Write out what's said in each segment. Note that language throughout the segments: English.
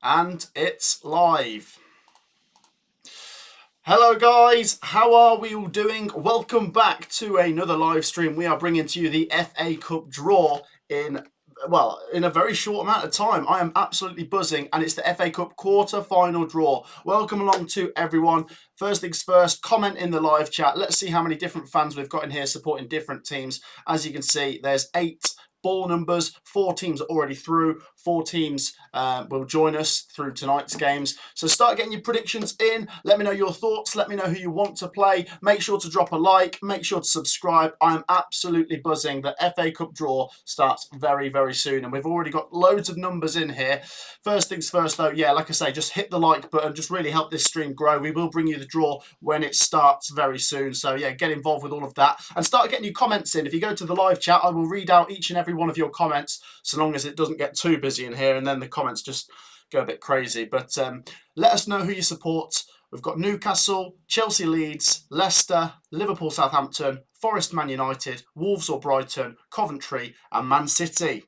And it's live. Hello guys, how are we all doing? Welcome back to another live stream. We are bringing to you the FA Cup draw in a very short amount of time. I am absolutely buzzing, and it's the FA Cup quarter-final draw. Welcome along to everyone. First things first, comment in the live chat. Let's see how many different fans we've got in here supporting different teams. As you can see, there's 8 ball numbers. 4 teams are already through. 4 teams will join us through tonight's games. So start getting your predictions in. Let me know your thoughts. Let me know who you want to play. Make sure to drop a like. Make sure to subscribe. I'm absolutely buzzing. The FA Cup draw starts very, very soon. And we've already got loads of numbers in here. First things first, though, yeah, like I say, just hit the like button. Just really help this stream grow. We will bring you the draw when it starts very soon. So, yeah, get involved with all of that. And start getting your comments in. If you go to the live chat, I will read out each and every one of your comments, so long as it doesn't get too busy in here and then the comments just go a bit crazy. But let us know who you support. We've got Newcastle, Chelsea, Leeds, Leicester, Liverpool, Southampton, Forest, Man United, Wolves or Brighton, Coventry and Man City.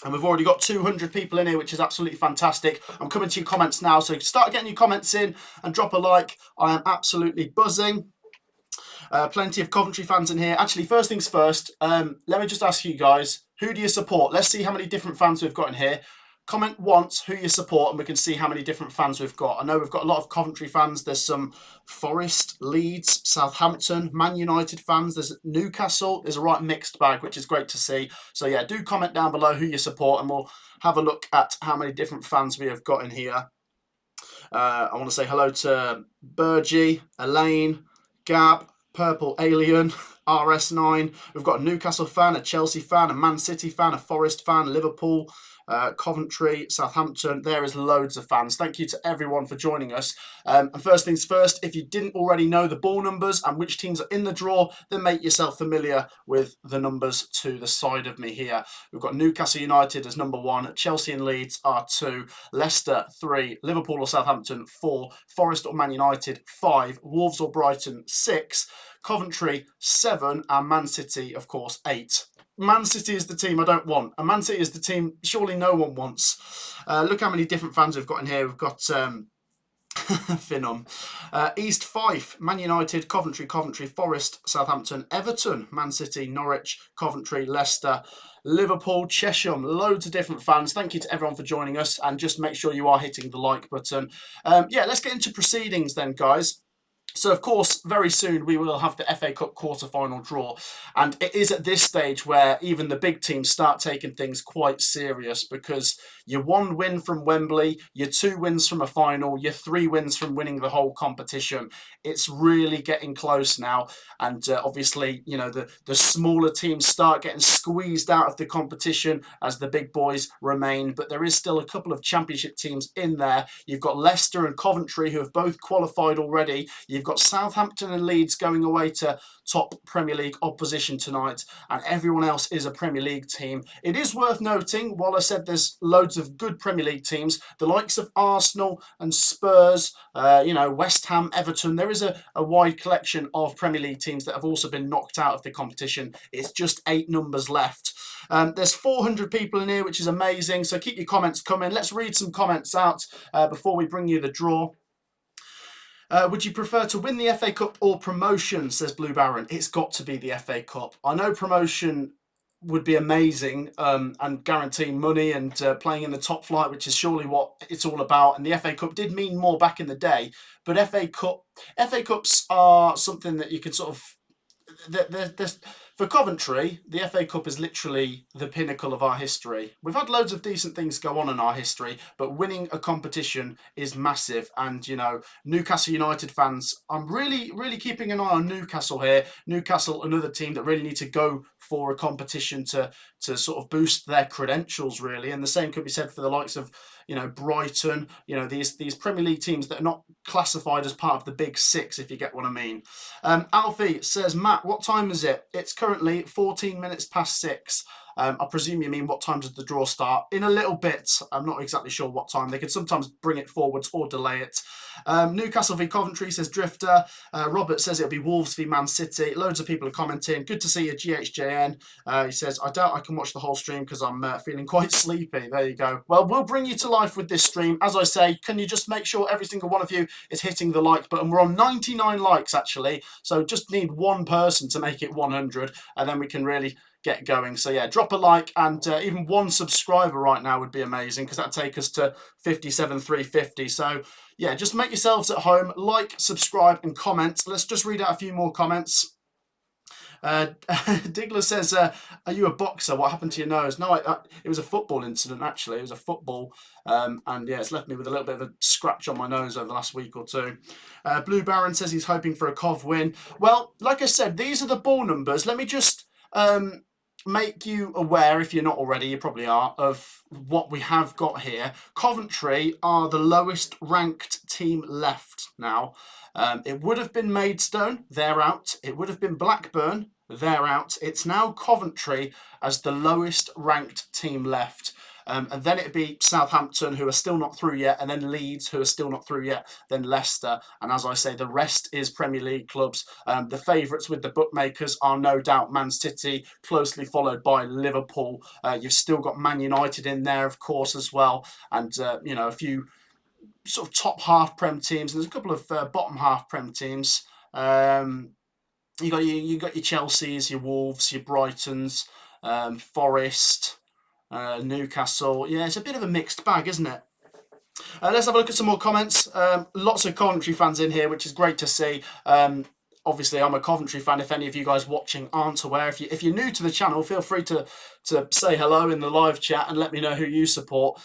And we've already got 200 people in here, which is absolutely fantastic. I'm coming to your comments now, so start getting your comments in and drop a like. I am absolutely buzzing. Plenty of Coventry fans in here. Actually, first things first, let me just ask you guys, who do you support? Let's see how many different fans we've got in here. Comment once who you support and we can see how many different fans we've got. I know we've got a lot of Coventry fans. There's some Forest, Leeds, Southampton, Man United fans. There's Newcastle. There's a right mixed bag, which is great to see. So yeah, do comment down below who you support and we'll have a look at how many different fans we have got in here. I want to say hello to Burgie, Elaine, Gab, Purple Alien, RS9. We've got a Newcastle fan, a Chelsea fan, a Man City fan, a Forest fan, Liverpool, Coventry, Southampton. There is loads of fans. Thank you to everyone for joining us. And first things first, if you didn't already know the ball numbers and which teams are in the draw, then make yourself familiar with the numbers to the side of me here. We've got Newcastle United as number 1, Chelsea and Leeds are 2, Leicester 3, Liverpool or Southampton 4, Forest or Man United 5, Wolves or Brighton 6, Coventry 7, and Man City, of course, 8. Man City is the team I don't want. And Man City is the team surely no one wants. Look how many different fans we've got in here. We've got Finham, East Fife, Man United, Coventry, Forest, Southampton, Everton, Man City, Norwich, Coventry, Leicester, Liverpool, Chesham. Loads of different fans. Thank you to everyone for joining us. And just make sure you are hitting the like button. Yeah, let's get into proceedings then, guys. So, of course, very soon we will have the FA Cup quarter-final draw. And it is at this stage where even the big teams start taking things quite serious, because your 1 win from Wembley, your 2 wins from a final, your 3 wins from winning the whole competition. It's really getting close now. And obviously, you know, the smaller teams start getting squeezed out of the competition as the big boys remain. But there is still a couple of championship teams in there. You've got Leicester and Coventry, who have both qualified already. You've got Southampton and Leeds going away to top Premier League opposition tonight, and everyone else is a Premier League team. It is worth noting, while I said there's loads of good Premier League teams, the likes of Arsenal and Spurs, West Ham, Everton, there is a wide collection of Premier League teams that have also been knocked out of the competition. It's just 8 numbers left. There's 400 people in here, which is amazing, so keep your comments coming. Let's read some comments out before we bring you the draw. Would you prefer to win the FA Cup or promotion, says Blue Baron? It's got to be the FA Cup. I know promotion would be amazing and guaranteeing money and playing in the top flight, which is surely what it's all about. And the FA Cup did mean more back in the day. But FA Cups are something that you can sort of... For Coventry, the FA Cup is literally the pinnacle of our history. We've had loads of decent things go on in our history, but winning a competition is massive. And, you know, Newcastle United fans, I'm really, really keeping an eye on Newcastle here. Newcastle, another team that really need to go for a competition to sort of boost their credentials, really. And the same could be said for the likes of, you know, Brighton, you know, these Premier League teams that are not classified as part of the big 6, if you get what I mean. Alfie says, Matt, what time is it? It's currently 14 minutes past 6. I presume you mean what time does the draw start? In a little bit. I'm not exactly sure what time. They can sometimes bring it forwards or delay it. Newcastle v Coventry, says Drifter. Robert says it'll be Wolves v Man City. Loads of people are commenting. Good to see you, GHJN. He says, I doubt I can watch the whole stream because I'm feeling quite sleepy. There you go. Well, we'll bring you to life with this stream. As I say, can you just make sure every single one of you is hitting the like button? We're on 99 likes, actually. So just need one person to make it 100, and then we can really get going. So yeah, drop a like, and even one subscriber right now would be amazing, because that'd take us to 57,350. So yeah, just make yourselves at home, like, subscribe, and comment. Let's just read out a few more comments. Digler says, are you a boxer? What happened to your nose? No, it was a football incident, actually. It was a football, and yeah, it's left me with a little bit of a scratch on my nose over the last week or two. Blue Baron says he's hoping for a Cov win. Well, like I said, these are the ball numbers. Let me just make you aware, if you're not already, you probably are, of what we have got here. Coventry are the lowest ranked team left now. It would have been Maidstone, they're out. It would have been Blackburn, they're out. It's now Coventry as the lowest ranked team left. And then it'd be Southampton, who are still not through yet, and then Leeds, who are still not through yet, then Leicester. And as I say, the rest is Premier League clubs. The favourites with the bookmakers are no doubt Man City, closely followed by Liverpool. You've still got Man United in there, of course, as well. And, you know, a few sort of top half Prem teams. There's a couple of bottom half Prem teams. You got your Chelseas, your Wolves, your Brightons, Forest, Newcastle. Yeah, it's a bit of a mixed bag, isn't it? Let's have a look at some more comments. Lots of Coventry fans in here, which is great to see. Obviously, I'm a Coventry fan. If any of you guys watching aren't aware, if you're new to the channel, feel free to say hello in the live chat and let me know who you support.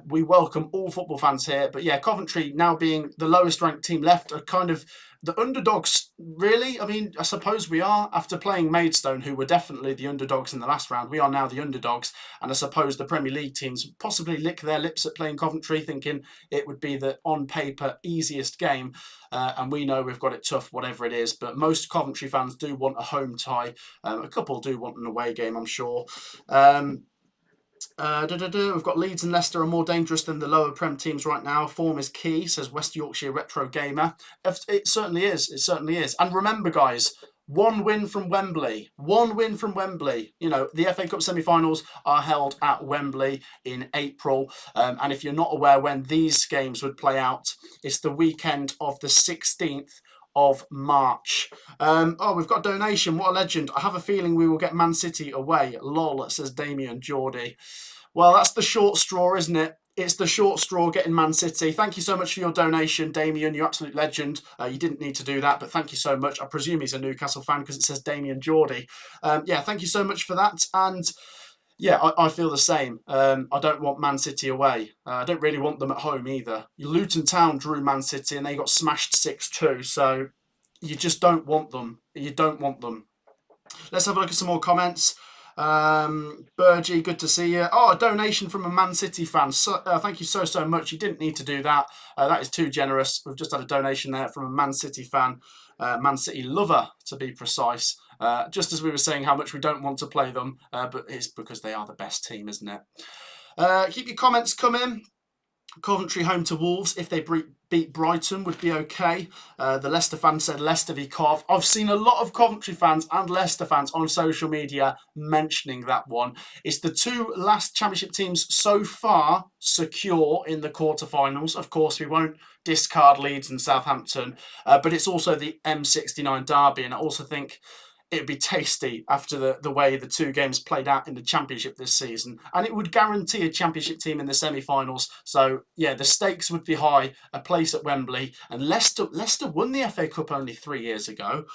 We welcome all football fans here. But yeah, Coventry now being the lowest ranked team left are kind of the underdogs, really. I mean, I suppose we are. After playing Maidstone, who were definitely the underdogs in the last round, we are now the underdogs. And I suppose the Premier League teams possibly lick their lips at playing Coventry, thinking it would be the, on paper, easiest game. And we know we've got it tough, whatever it is. But most Coventry fans do want a home tie. A couple do want an away game, I'm sure. We've got Leeds and Leicester are more dangerous than the lower Prem teams right now. Form is key, says West Yorkshire Retro Gamer. It certainly is. It certainly is. And remember, guys, one win from Wembley. One win from Wembley. You know, the FA Cup semi-finals are held at Wembley in April. And if you're not aware when these games would play out, it's the weekend of the 16th of March. Oh, we've got a donation. What a legend. I have a feeling we will get Man City away. Lol, says Damien Geordie. Well, that's the short straw, isn't it? It's the short straw getting Man City. Thank you so much for your donation, Damien. You're absolute legend. You didn't need to do that, but thank you so much. I presume he's a Newcastle fan because it says Damien Geordie. Yeah, thank you so much for that. And yeah, I feel the same. I don't want Man City away. I don't really want them at home either. Luton Town drew Man City and they got smashed 6-2. So you just don't want them. You don't want them. Let's have a look at some more comments. Burgie, good to see you. Oh, a donation from a Man City fan. So, thank you so much. You didn't need to do that. That is too generous. We've just had a donation there from a Man City fan, Man City lover to be precise. Just as we were saying how much we don't want to play them, but it's because they are the best team, isn't it? Keep your comments coming. Coventry home to Wolves, if they beat Brighton, would be okay. The Leicester fan said Leicester v Cov. I've seen a lot of Coventry fans and Leicester fans on social media mentioning that one. It's the two last Championship teams so far secure in the quarterfinals. Of course, we won't discard Leeds and Southampton, but it's also the M69 derby, and I also think it'd be tasty after the way the two games played out in the Championship this season. And it would guarantee a Championship team in the semi-finals. So, yeah, the stakes would be high, a place at Wembley. And Leicester won the FA Cup only 3 years ago.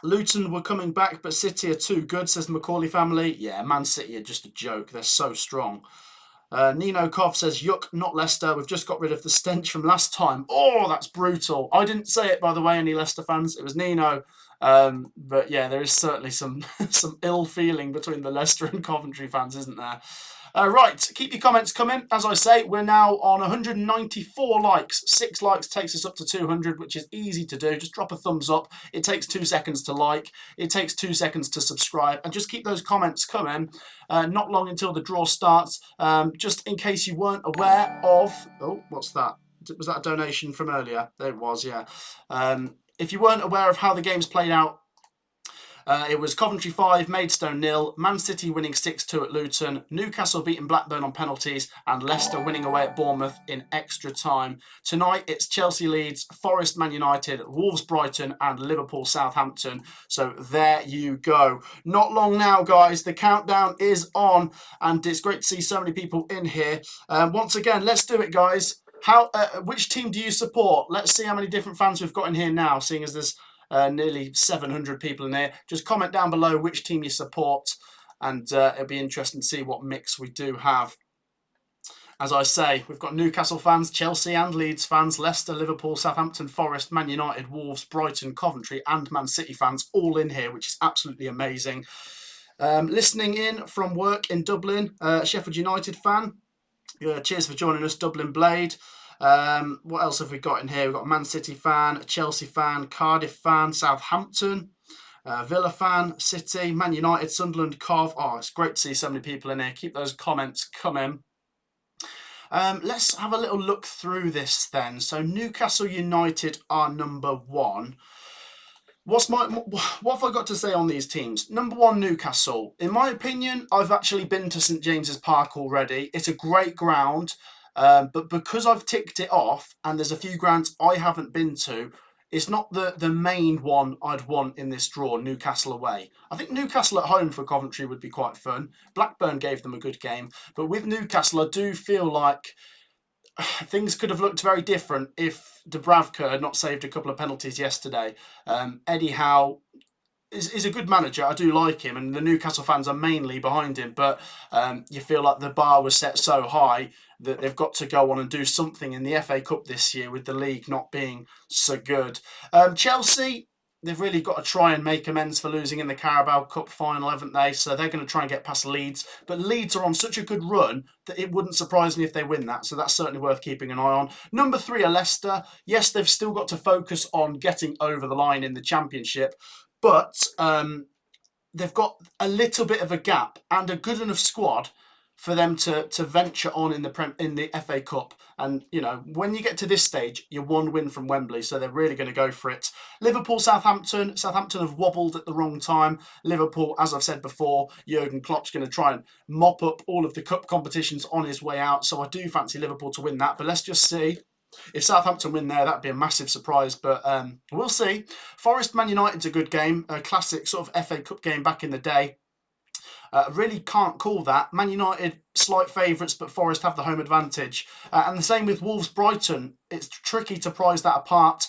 Luton were coming back, but City are too good, says the Macaulay family. Yeah, Man City are just a joke. They're so strong. Nino Kov says, yuck, not Leicester. We've just got rid of the stench from last time. Oh, that's brutal. I didn't say it, by the way, any Leicester fans. It was Nino. But yeah, there is certainly some ill feeling between the Leicester and Coventry fans, isn't there? Right, keep your comments coming. As I say, we're now on 194 likes. 6 likes takes us up to 200, which is easy to do. Just drop a thumbs up. It takes 2 seconds to like. It takes 2 seconds to subscribe. And just keep those comments coming. Not long until the draw starts. Just in case you weren't aware of... Oh, what's that? Was that a donation from earlier? There it was, yeah. If you weren't aware of how the game's played out, it was Coventry 5, Maidstone 0, Man City winning 6-2 at Luton, Newcastle beating Blackburn on penalties, and Leicester winning away at Bournemouth in extra time. Tonight it's Chelsea Leeds, Forest Man United, Wolves Brighton, and Liverpool Southampton. So there you go. Not long now, guys. The countdown is on, and it's great to see so many people in here. Once again, let's do it, guys. Which team do you support? Let's see how many different fans we've got in here now, seeing as there's nearly 700 people in here. Just comment down below which team you support, and it'll be interesting to see what mix we do have. As I say, we've got Newcastle fans, Chelsea and Leeds fans, Leicester, Liverpool, Southampton, Forest, Man United, Wolves, Brighton, Coventry and Man City fans all in here, which is absolutely amazing. Listening in from work in Dublin, Sheffield United fan. Cheers for joining us, Dublin Blade. What else have we got in here? We've got a Man City fan, a Chelsea fan, Cardiff fan, Southampton, Villa fan, City, Man United, Sunderland, Cov. Oh, it's great to see so many people in here. Keep those comments coming. Let's have a little look through this then. So Newcastle United are number 1. What have I got to say on these teams? Number 1, Newcastle. In my opinion, I've actually been to St James's Park already. It's a great ground, but because I've ticked it off and there's a few grounds I haven't been to, it's not the main one I'd want in this draw, Newcastle away. I think Newcastle at home for Coventry would be quite fun. Blackburn gave them a good game, but with Newcastle, I do feel like things could have looked very different if Dubravka had not saved a couple of penalties yesterday. Eddie Howe is a good manager. I do like him, and the Newcastle fans are mainly behind him, but you feel like the bar was set so high that they've got to go on and do something in the FA Cup this year with the league not being so good. Chelsea, they've really got to try and make amends for losing in the Carabao Cup final, haven't they? So they're going to try and get past Leeds. But Leeds are on such a good run that it wouldn't surprise me if they win that. So that's certainly worth keeping an eye on. Number 3 are Leicester. Yes, they've still got to focus on getting over the line in the Championship. But they've got a little bit of a gap and a good enough squad for them to venture on in the FA Cup. And, you know, when you get to this stage, you're 1 win from Wembley, so they're really going to go for it. Liverpool, Southampton. Southampton have wobbled at the wrong time. Liverpool, as I've said before, Jurgen Klopp's going to try and mop up all of the cup competitions on his way out, so I do fancy Liverpool to win that, but let's just see. If Southampton win there, that'd be a massive surprise, but we'll see. Forest Man United's a good game, a classic sort of FA Cup game back in the day. Really can't call that. Man United, slight favourites, but Forest have the home advantage. And the same with Wolves Brighton. It's tricky to prize that apart.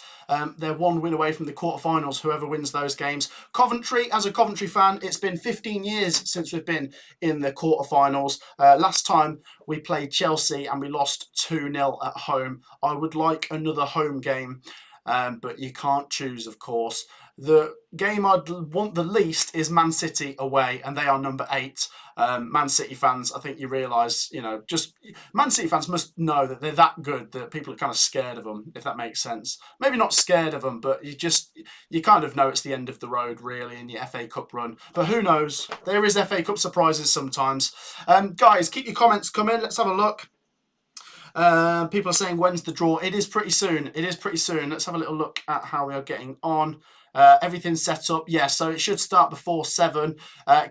They're 1 win away from the quarterfinals, whoever wins those games. Coventry, as a Coventry fan, it's been 15 years since we've been in the quarterfinals. Last time we played Chelsea and we lost 2-0 at home. I would like another home game, but you can't choose, of course. The game I'd want the least is Man City away, and they are number 8. Man City fans, I think you realise, you know, just Man City fans must know that they're that good that people are kind of scared of them, if that makes sense. Maybe not scared of them, but you kind of know it's the end of the road, really, in your FA Cup run. But who knows? There is FA Cup surprises sometimes. Guys, keep your comments coming. Let's have a look. People are saying, when's the draw? It is pretty soon. It is pretty soon. Let's have a little look at how we are getting on. Everything's set up. Yeah, so it should start before 7.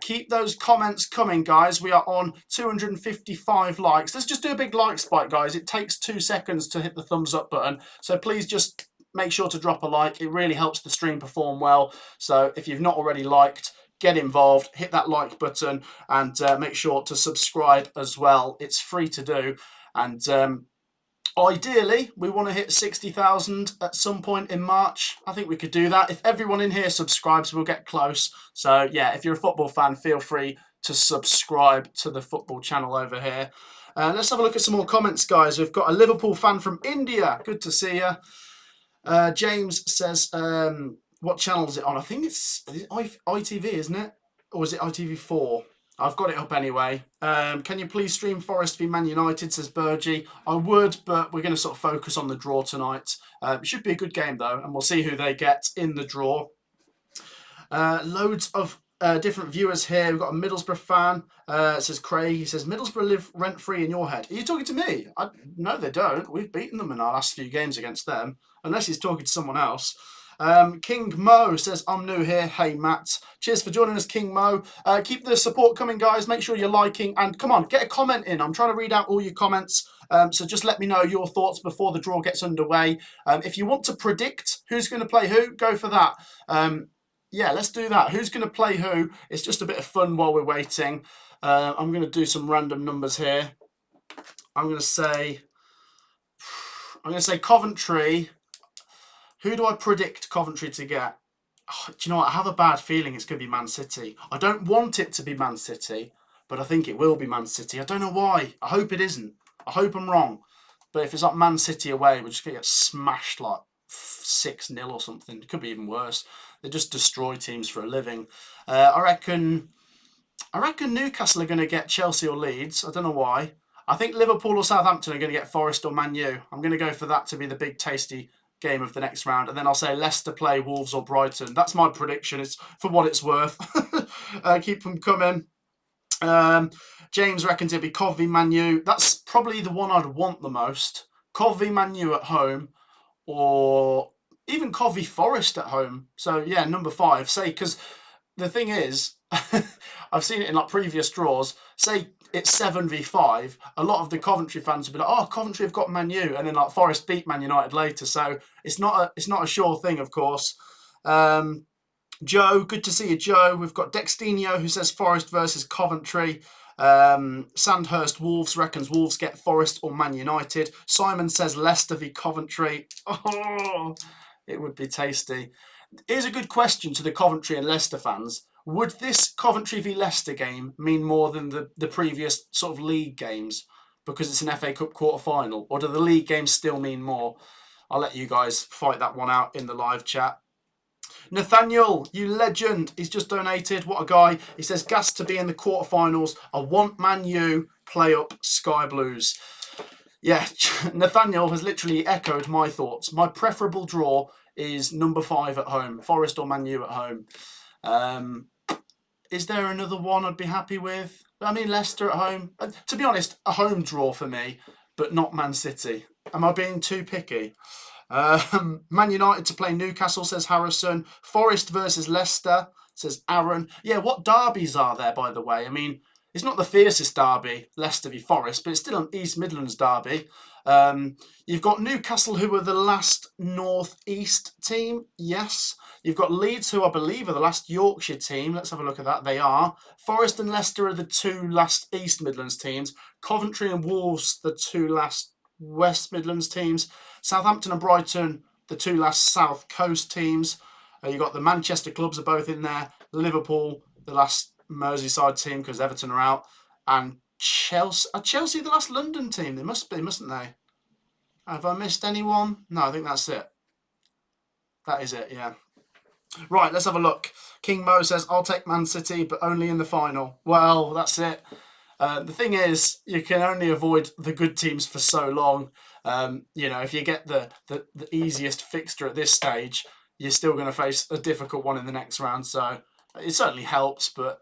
Keep those comments coming, guys. We are on 255 likes. Let's just do a big like spike, guys. It takes 2 seconds to hit the thumbs up button. So please just make sure to drop a like. It really helps the stream perform well. So if you've not already liked, get involved, hit that like button, and make sure to subscribe as well. It's free to do. And ideally, we want to hit 60,000 at some point in March. I think we could do that. If everyone in here subscribes, we'll get close. So, yeah, if you're a football fan, feel free to subscribe to the football channel over here. Let's have a look at some more comments, guys. We've got a Liverpool fan from India. Good to see you. James says, what channel is it on? I think it's ITV, isn't it? Or is it ITV4? I've got it up anyway. Can you please stream Forest v Man United, says Burgie. I would, but we're going to sort of focus on the draw tonight. It should be a good game, though, and we'll see who they get in the draw. Loads of different viewers here. We've got a Middlesbrough fan. Says Craig. He says, Middlesbrough live rent-free in your head. Are you talking to me? No, they don't. We've beaten them in our last few games against them, unless he's talking to someone else. King Mo says, I'm new here. Hey, Matt. Cheers for joining us, King Mo. Keep the support coming, guys. Make sure you're liking. And come on, get a comment in. I'm trying to read out all your comments. So just let me know your thoughts before the draw gets underway. If you want to predict who's going to play who, go for that. Yeah, let's do that. Who's going to play who? It's just a bit of fun while we're waiting. I'm going to do some random numbers here. I'm going to say Coventry. Who do I predict Coventry to get? Oh, do you know what? I have a bad feeling it's going to be Man City. I don't want it to be Man City, but I think it will be Man City. I don't know why. I hope it isn't. I hope I'm wrong. But if it's like Man City away, we're just going to get smashed like 6-0 or something. It could be even worse. They just destroy teams for a living. I reckon Newcastle are going to get Chelsea or Leeds. I don't know why. I think Liverpool or Southampton are going to get Forest or Man U. I'm going to go for that to be the big tasty game of the next round. And then I'll say Leicester play Wolves or Brighton. That's my prediction. It's for what it's worth. Keep them coming. James reckons it'll be Cov v Man U. That's probably the one I'd want the most. Cov v Man U at home, or even Cov v Forest at home. So yeah, number 5. Say, because the thing is, I've seen it in like previous draws. Say it's 7v5. A lot of the Coventry fans will be like, "Oh, Coventry have got Man U," and then like Forest beat Man United later. So it's not a sure thing, of course. Joe, good to see you, Joe. We've got Dextinio who says Forest versus Coventry. Sandhurst Wolves reckons Wolves get Forest or Man United. Simon says Leicester v Coventry. Oh, it would be tasty. Here's a good question to the Coventry and Leicester fans. Would this Coventry v Leicester game mean more than the previous sort of league games because it's an FA Cup quarter-final? Or do the league games still mean more? I'll let you guys fight that one out in the live chat. Nathaniel, you legend. He's just donated. What a guy. He says, gas to be in the quarterfinals. I want Man U. Play up Sky Blues. Yeah, Nathaniel has literally echoed my thoughts. My preferable draw is number 5 at home. Forest or Man U at home. Is there another one I'd be happy with? I mean, Leicester at home. To be honest, a home draw for me, but not Man City. Am I being too picky? Man United to play Newcastle, says Harrison. Forest versus Leicester, says Aaron. Yeah, what derbies are there, by the way? I mean, it's not the fiercest derby, Leicester v Forest, but it's still an East Midlands derby. You've got Newcastle, who were the last North East team. Yes. You've got Leeds, who I believe are the last Yorkshire team. Let's have a look at that. They are. Forest and Leicester are the 2 last East Midlands teams. Coventry and Wolves, the 2 last West Midlands teams. Southampton and Brighton, the 2 last South Coast teams. You've got the Manchester clubs are both in there. Liverpool, the last Merseyside team because Everton are out. And Chelsea. Are Chelsea the last London team? They must be, mustn't they? Have I missed anyone? No, I think that's it. That is it, yeah. Right, let's have a look. King Mo says, I'll take Man City, but only in the final. Well, that's it. The thing is, you can only avoid the good teams for so long. If you get the easiest fixture at this stage, you're still going to face a difficult one in the next round. So it certainly helps, but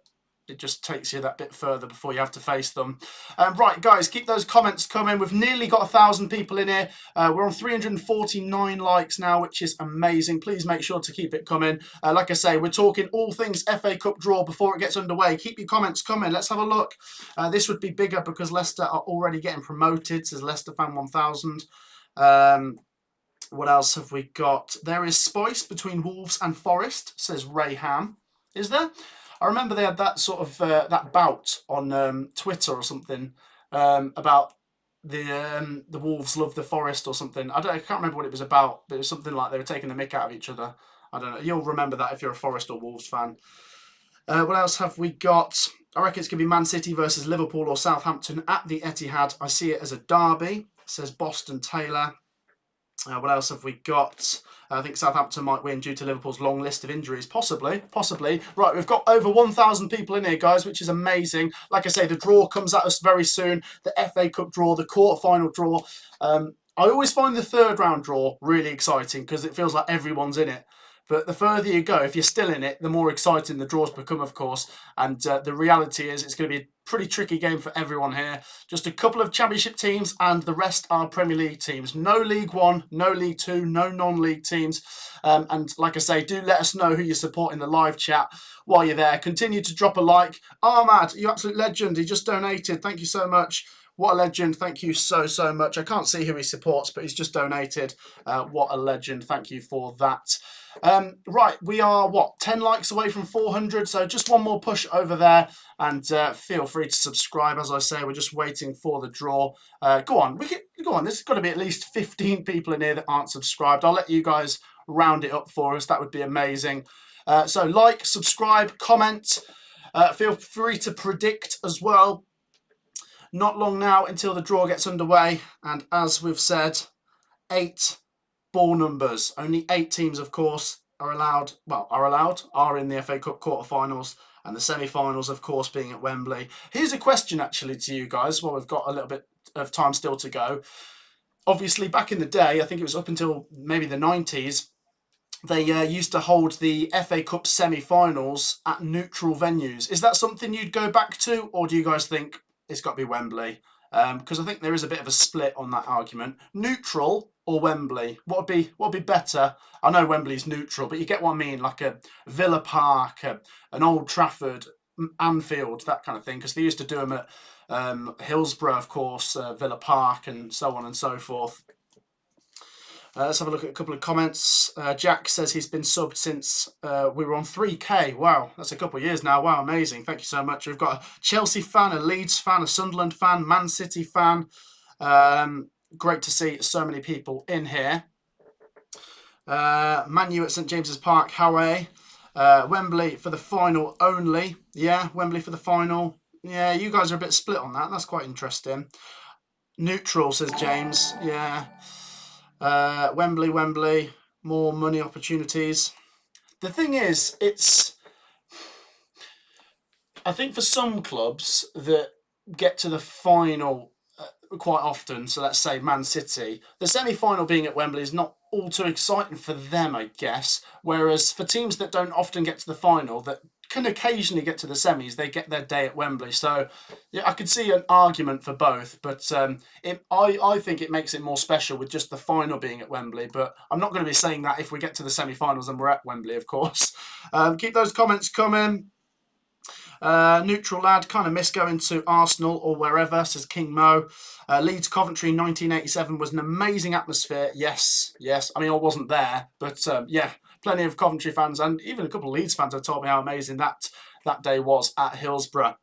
it just takes you that bit further before you have to face them. Right, guys, keep those comments coming. We've nearly got 1,000 people in here. We're on 349 likes now, which is amazing. Please make sure to keep it coming. Like I say, we're talking all things FA Cup draw before it gets underway. Keep your comments coming. Let's have a look. This would be bigger because Leicester are already getting promoted, says Leicester Fan 1000. What else have we got? There is spice between Wolves and Forest, says Ray Ham. Is there? I remember they had that sort of that bout on Twitter or something about the Wolves love the Forest or something. I can't remember what it was about, but it was something like they were taking the mick out of each other. I don't know. You'll remember that if you're a Forest or Wolves fan. What else have we got? I reckon it's going to be Man City versus Liverpool or Southampton at the Etihad. I see it as a derby, says Boston Taylor. What else have we got? I think Southampton might win due to Liverpool's long list of injuries. Possibly. Right, we've got over 1,000 people in here, guys, which is amazing. Like I say, the draw comes at us very soon. The FA Cup draw, the quarter-final draw. I always find the third round draw really exciting because it feels like everyone's in it. But the further you go, if you're still in it, the more exciting the draws become, of course. And the reality is it's going to be a pretty tricky game for everyone here. Just a couple of Championship teams and the rest are Premier League teams. No League One, no League Two, no non-league teams. And like I say, do let us know who you support in the live chat while you're there. Continue to drop a like. Ahmad, you absolute legend. He just donated. Thank you so much. What a legend. Thank you so much. I can't see who he supports, but he's just donated. What a legend. Thank you for that. Right, we are, 10 likes away from 400, so just one more push over there, and feel free to subscribe. As I say, we're just waiting for the draw. Go on, there's got to be at least 15 people in here that aren't subscribed. I'll let you guys round it up for us. That would be amazing. So like, subscribe, comment. Feel free to predict as well. Not long now until the draw gets underway, and as we've said, 8 ball numbers. Only 8 teams, of course, are in the FA Cup quarterfinals, and the semi-finals, of course, being at Wembley. Here's a question, actually, to you guys, while we've got a little bit of time still to go. Obviously, back in the day, I think it was up until maybe the 90s, they used to hold the FA Cup semi-finals at neutral venues. Is that something you'd go back to, or do you guys think it's got to be Wembley? Because I think there is a bit of a split on that argument. Neutral or Wembley? What would be better? I know Wembley's neutral, but you get what I mean, like a Villa Park, an Old Trafford, Anfield, that kind of thing. Because they used to do them at Hillsborough, of course, Villa Park, and so on and so forth. Let's have a look at a couple of comments. Jack says he's been subbed since we were on 3K. Wow, that's a couple of years now. Wow, amazing. Thank you so much. We've got a Chelsea fan, a Leeds fan, a Sunderland fan, Man City fan. Great to see so many people in here. Manu at St James's Park, Howe. Wembley for the final only. Yeah, Wembley for the final. Yeah, you guys are a bit split on that. That's quite interesting. Neutral, says James. Yeah. Wembley, more money opportunities. The thing is, I think for some clubs that get to the final quite often, so let's say Man City, the semi-final being at Wembley is not all too exciting for them, I guess. Whereas for teams that don't often get to the final, that can occasionally get to the semis, they get their day at Wembley. So yeah, I could see an argument for both, but I think it makes it more special with just the final being at Wembley. But I'm not going to be saying that if we get to the semi-finals and we're at Wembley, of course. Keep those comments coming. Neutral lad, kind of miss going to Arsenal or wherever, says King Mo. Leeds Coventry 1987 was an amazing atmosphere. Yes. I mean, I wasn't there, but yeah, plenty of Coventry fans and even a couple of Leeds fans have told me how amazing that day was at Hillsborough.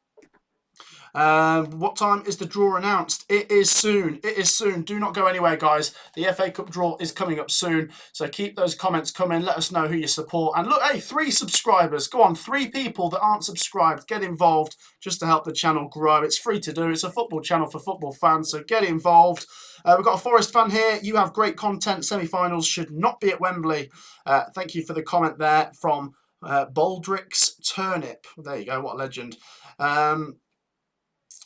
What time is the draw announced? It is soon. Do not go anywhere, guys. The FA Cup draw is coming up soon. So keep those comments coming. Let us know who you support. And look, hey, 3 subscribers. Go on, 3 people that aren't subscribed. Get involved just to help the channel grow. It's free to do. It's a football channel for football fans. So get involved. We've got a Forest fan here. You have great content. Semi-finals should not be at Wembley. Thank you for the comment there from Baldrick's Turnip. There you go. What a legend.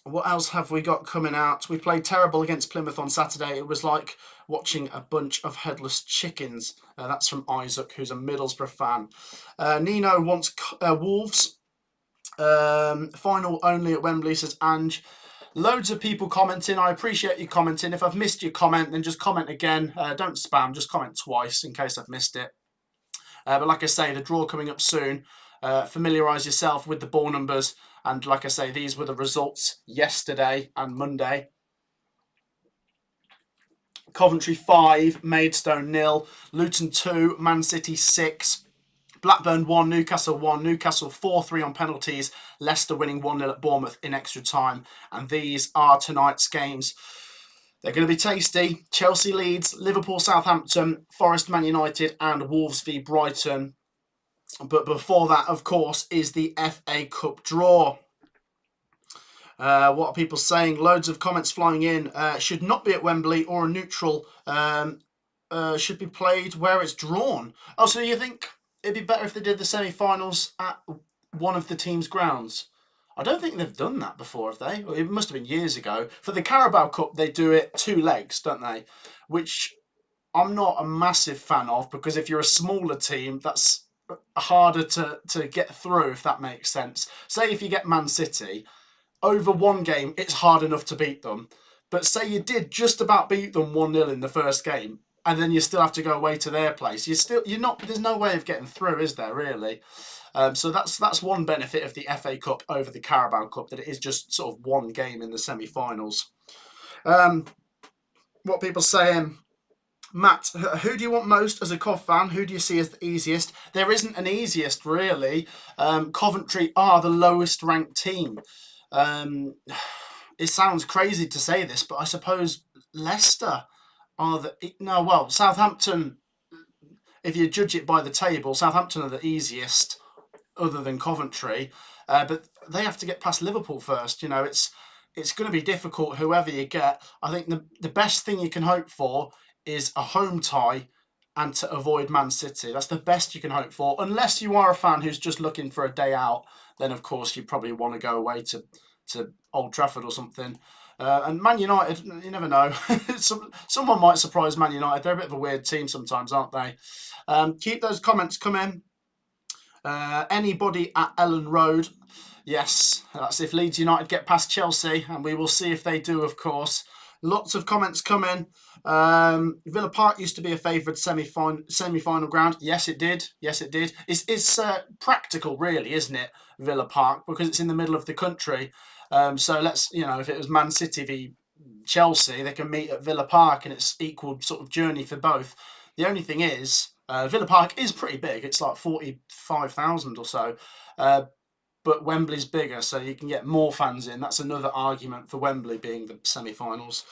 What else have we got coming out? We played terrible against Plymouth on Saturday. It was like watching a bunch of headless chickens. That's from Isaac, who's a Middlesbrough fan. Nino wants Wolves. Final only at Wembley, says Ange. Loads of people commenting. I appreciate you commenting. If I've missed your comment, then just comment again. Don't spam, just comment twice in case I've missed it. But like I say, the draw coming up soon. Familiarise yourself with the ball numbers. And like I say, these were the results yesterday and Monday. Coventry 5, Maidstone 0, Luton 2, Man City 6, Blackburn 1, Newcastle 1, Newcastle 4-3 on penalties, Leicester winning 1-0 at Bournemouth in extra time. And these are tonight's games. They're going to be tasty. Chelsea Leeds, Liverpool Southampton, Forest Man United and Wolves v Brighton. But before that, of course, is the FA Cup draw. What are people saying? Loads of comments flying in. Should not be at Wembley or a neutral should be played where it's drawn. Oh, so you think it'd be better if they did the semi-finals at one of the team's grounds? I don't think they've done that before, have they? It must have been years ago. For the Carabao Cup, they do it 2 legs, don't they? Which I'm not a massive fan of, because if you're a smaller team, that's harder to get through, if that makes sense. Say if you get Man City, over one game, it's hard enough to beat them. But say you did just about beat them 1-0 in the first game, and then you still have to go away to their place. You're not. There's no way of getting through, is there? Really? So that's one benefit of the FA Cup over the Carabao Cup, that it is just sort of one game in the semi-finals. What people saying? Matt, who do you want most as a Cov fan? Who do you see as the easiest? There isn't an easiest, really. Coventry are the lowest ranked team. It sounds crazy to say this, but I suppose Leicester are the... No, well, Southampton, if you judge it by the table, Southampton are the easiest, other than Coventry. But they have to get past Liverpool first. You know, it's going to be difficult, whoever you get. I think the best thing you can hope for is a home tie and to avoid Man City. That's the best you can hope for. Unless you are a fan who's just looking for a day out, then of course you probably want to go away to Old Trafford or something. And Man United, you never know. Someone might surprise Man United. They're a bit of a weird team sometimes, aren't they? Keep those comments coming. Anybody at Ellen Road? Yes, that's if Leeds United get past Chelsea, and we will see if they do, of course. Lots of comments coming. Villa Park used to be a favoured semi-final ground. Yes, it did. Yes, it did. It's practical, really, isn't it, Villa Park, because it's in the middle of the country. So let's, if it was Man City v Chelsea, they can meet at Villa Park, and it's equal sort of journey for both. The only thing is, Villa Park is pretty big. It's like 45,000 or so. But Wembley's bigger, so you can get more fans in. That's another argument for Wembley being the semi-finals.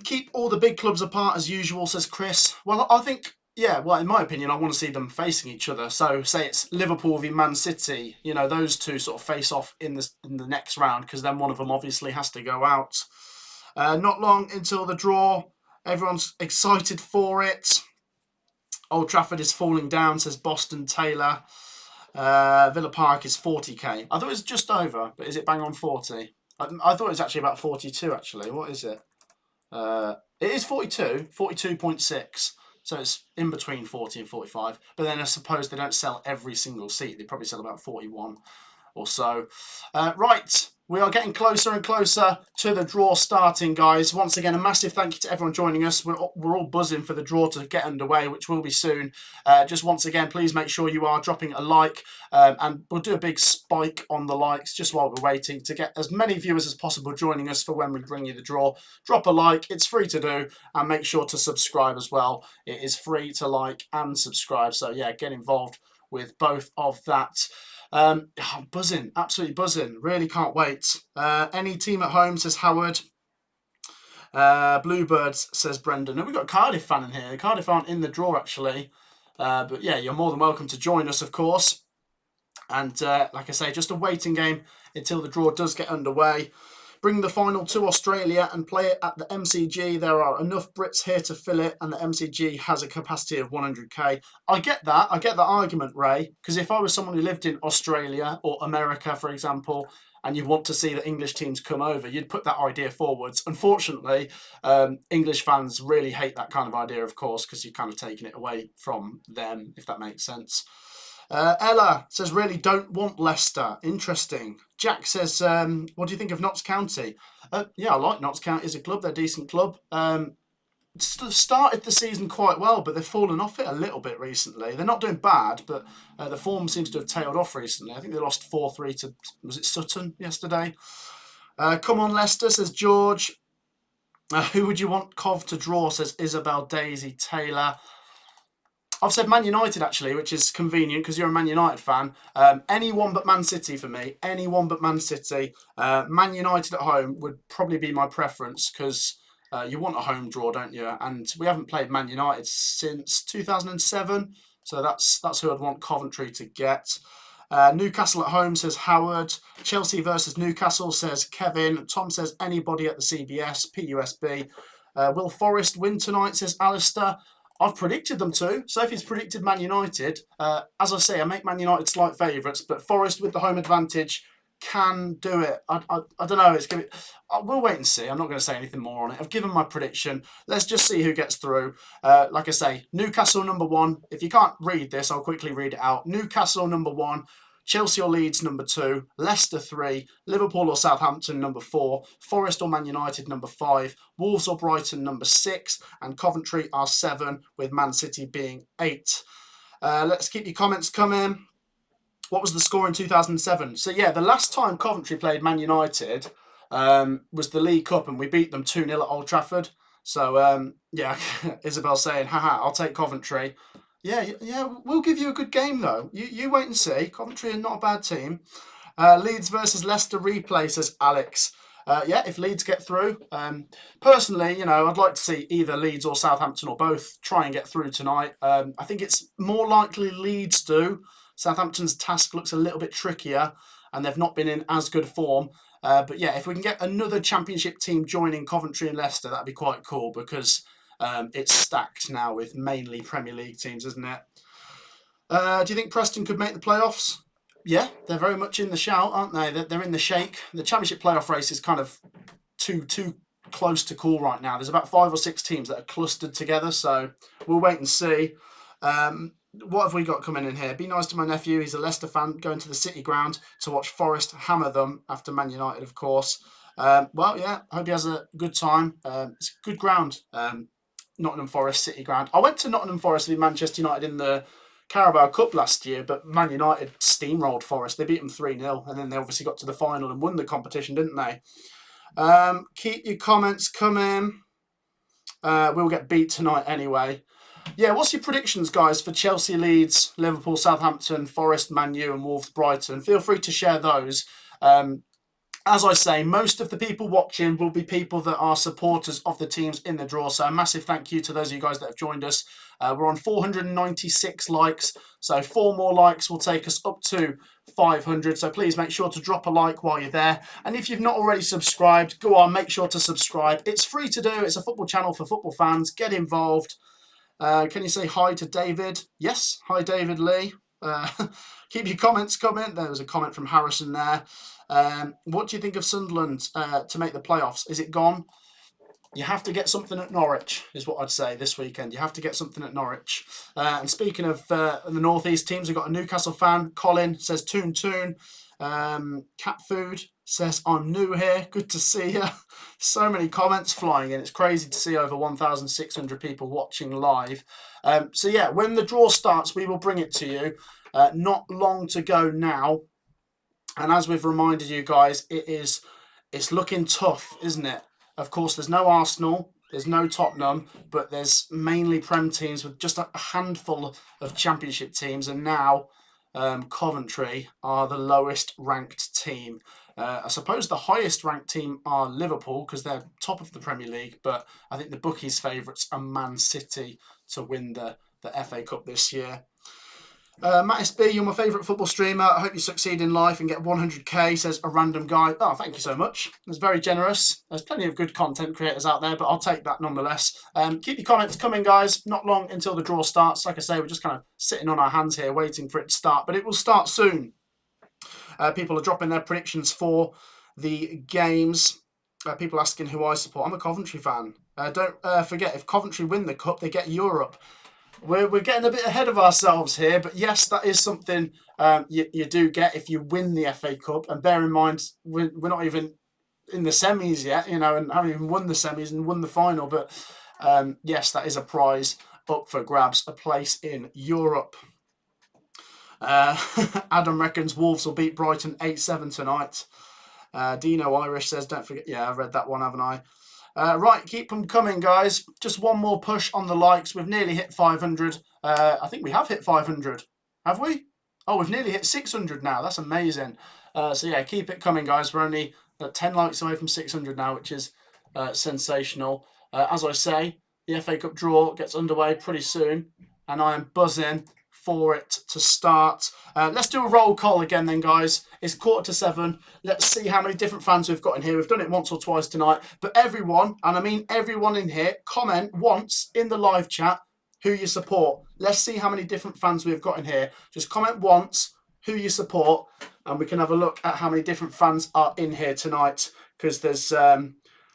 Keep all the big clubs apart as usual, says Chris. Well, I think, in my opinion, I want to see them facing each other. So say it's Liverpool v Man City, those two sort of face off in the next round, because then one of them obviously has to go out. Not long until the draw. Everyone's excited for it. Old Trafford is falling down, says Boston Taylor. Villa Park is 40k. I thought it was just over, but is it bang on 40? I thought it was actually about 42, actually. What is it? It is 42, 42.6. So it's in between 40 and 45. But then I suppose they don't sell every single seat. They probably sell about 41 or so. Right. We are getting closer and closer to the draw starting, guys. Once again, a massive thank you to everyone joining us. We're all buzzing for the draw to get underway, which will be soon. Just once again, please make sure you are dropping a like, and we'll do a big spike on the likes just while we're waiting to get as many viewers as possible joining us for when we bring you the draw. Drop a like, it's free to do, and make sure to subscribe as well. It is free to like and subscribe, so yeah, get involved with both of that. I'm buzzing, absolutely buzzing. Really can't wait. Any team at home, says Howard. Bluebirds, says Brendan. And we've got a Cardiff fan in here. Cardiff aren't in the draw, actually. But yeah, you're more than welcome to join us, of course. And like I say, just a waiting game until the draw does get underway. Bring the final to Australia and play it at the MCG. There are enough Brits here to fill it, and the MCG has a capacity of 100k. I get that. I get that argument, Ray, because if I was someone who lived in Australia or America, for example, and you want to see the English teams come over, you'd put that idea forwards. Unfortunately, English fans really hate that kind of idea, of course, because you're kind of taking it away from them, if that makes sense. Ella says, really don't want Leicester. Interesting. Jack says, what do you think of Notts County? Yeah, I like Notts County as a club. They're a decent club. Started the season quite well, but they've fallen off it a little bit recently. They're not doing bad, but the form seems to have tailed off recently. I think they lost 4-3 to, was it Sutton yesterday? Come on, Leicester, says George. Who would you want Cov to draw, says Isabel Daisy Taylor. I've said Man United, actually, which is convenient because you're a Man United fan. Anyone but Man City for me. Anyone but Man City. Man United at home would probably be my preference because you want a home draw, don't you? And we haven't played Man United since 2007. So that's who I'd want Coventry to get. Newcastle at home, says Howard. Chelsea versus Newcastle, says Kevin. Tom says anybody at the CBS, PUSB. Will Forest win tonight, says Alistair. I've predicted them to. Sophie's predicted Man United. As I say, I make Man United slight favourites, but Forest with the home advantage can do it. I don't know. It's gonna. We'll wait and see. I'm not going to say anything more on it. I've given my prediction. Let's just see who gets through. Like I say, Newcastle number 1. If you can't read this, I'll quickly read it out. Newcastle number 1. Chelsea or Leeds number 2, Leicester 3, Liverpool or Southampton number 4, Forest or Man United number 5, Wolves or Brighton number 6, and Coventry are 7, with Man City being 8. Let's keep your comments coming. What was the score in 2007? So yeah, the last time Coventry played Man United was the League Cup, and we beat them 2-0 at Old Trafford. So yeah, Isabel saying, haha, I'll take Coventry. Yeah, we'll give you a good game, though. You wait and see. Coventry are not a bad team. Leeds versus Leicester replay, says Alex. Yeah, if Leeds get through. Personally, I'd like to see either Leeds or Southampton or both try and get through tonight. I think it's more likely Leeds do. Southampton's task looks a little bit trickier, and they've not been in as good form. But yeah, if we can get another Championship team joining Coventry and Leicester, that'd be quite cool, because it's stacked now with mainly Premier League teams, isn't it? Do you think Preston could make the playoffs? Yeah, they're very much in the shout, aren't they? They're in the shake. The Championship playoff race is kind of too close to call right now. There's about 5 or 6 teams that are clustered together, so we'll wait and see. What have we got coming in here? Be nice to my nephew. He's a Leicester fan, going to the City ground to watch Forest hammer them after Man United, of course. Well, yeah, hope he has a good time. It's a good ground. Nottingham Forest City ground. I went to Nottingham Forest with Manchester United in the Carabao Cup last year, but Man United steamrolled Forest. They beat them 3-0, and then they obviously got to the final and won the competition, didn't they? Keep your comments coming. We'll get beat tonight anyway. Yeah, what's your predictions, guys, for Chelsea, Leeds, Liverpool, Southampton, Forest, Man U, and Wolves, Brighton? Feel free to share those. As I say, most of the people watching will be people that are supporters of the teams in the draw. So a massive thank you to those of you guys that have joined us. We're on 496 likes. So 4 more likes will take us up to 500. So please make sure to drop a like while you're there. And if you've not already subscribed, go on, make sure to subscribe. It's free to do. It's a football channel for football fans. Get involved. Can you say hi to David? Yes. Hi, David Lee. Keep your comments coming. There was a comment from Harrison there. What do you think of Sunderland to make the playoffs? Is it gone? You have to get something at Norwich, is what I'd say this weekend. You have to get something at Norwich. And speaking of the North East teams, we've got a Newcastle fan. Colin says, Toon. Cat Food says, I'm new here. Good to see you. So many comments flying in. It's crazy to see over 1,600 people watching live. So yeah, when the draw starts, we will bring it to you. Not long to go now. And as we've reminded you guys, it's looking tough, isn't it? Of course, there's no Arsenal, there's no Tottenham, but there's mainly Prem teams with just a handful of Championship teams. And now Coventry are the lowest ranked team. I suppose the highest ranked team are Liverpool, because they're top of the Premier League. But I think the bookies' favourites are Man City to win the FA Cup this year. Mattis B, you're my favourite football streamer. I hope you succeed in life and get 100k, says a random guy. Oh, thank you so much. That's very generous. There's plenty of good content creators out there, but I'll take that nonetheless. Keep your comments coming, guys. Not long until the draw starts. Like I say, we're just kind of sitting on our hands here waiting for it to start, but it will start soon. People are dropping their predictions for the games. People asking who I support. I'm a Coventry fan. Don't forget, if Coventry win the cup, they get Europe. We're getting a bit ahead of ourselves here, but yes, that is something you do get if you win the FA Cup. And bear in mind, we're not even in the semis yet, and haven't even won the semis and won the final. But yes, that is a prize up for grabs, a place in Europe. Adam reckons Wolves will beat Brighton 8-7 tonight. Dino Irish says, don't forget. Yeah, I've read that one, haven't I? Right, keep them coming, guys. Just one more push on the likes. We've nearly hit 500. I think we have hit 500. Have we? Oh, we've nearly hit 600 now. That's amazing. So yeah, keep it coming, guys. We're only 10 likes away from 600 now, which is sensational. As I say, the FA Cup draw gets underway pretty soon, and I am buzzing for it to start. Let's do a roll call again then, guys. It's 6:45. Let's see how many different fans we've got in here. We've done it once or twice tonight. But everyone, and I mean everyone in here, comment once in the live chat who you support. Let's see how many different fans we've got in here. Just comment once who you support, and we can have a look at how many different fans are in here tonight, because there's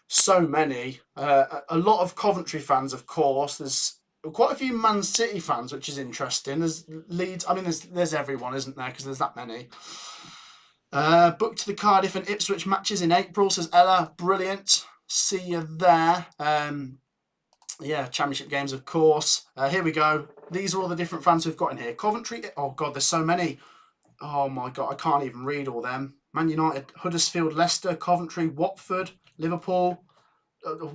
so many. A lot of Coventry fans, of course. There's quite a few Man City fans, which is interesting. There's Leeds. I mean, there's everyone, isn't there? Because there's that many. Booked the Cardiff and Ipswich matches in April, says Ella. Brilliant. See you there. Yeah, Championship games, of course. Here we go. These are all the different fans we've got in here. Coventry. Oh, God, there's so many. Oh, my God, I can't even read all them. Man United, Huddersfield, Leicester, Coventry, Watford, Liverpool.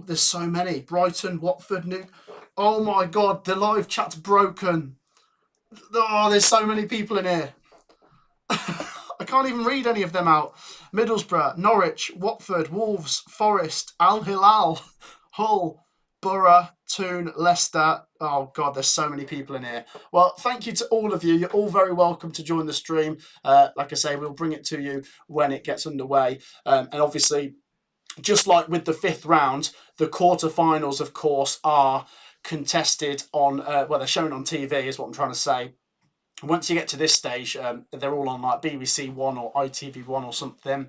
There's so many. Brighton, Watford, Oh, my God, the live chat's broken. Oh, there's so many people in here. I can't even read any of them out. Middlesbrough, Norwich, Watford, Wolves, Forest, Al Hilal, Hull, Borough, Toon, Leicester. Oh, God, there's so many people in here. Well, thank you to all of you. You're all very welcome to join the stream. Like I say, we'll bring it to you when it gets underway. And obviously, just like with the 5th round, the quarterfinals, of course, are contested on, well, they're shown on TV, is what I'm trying to say. Once you get to this stage, they're all on like BBC One or ITV1 or something.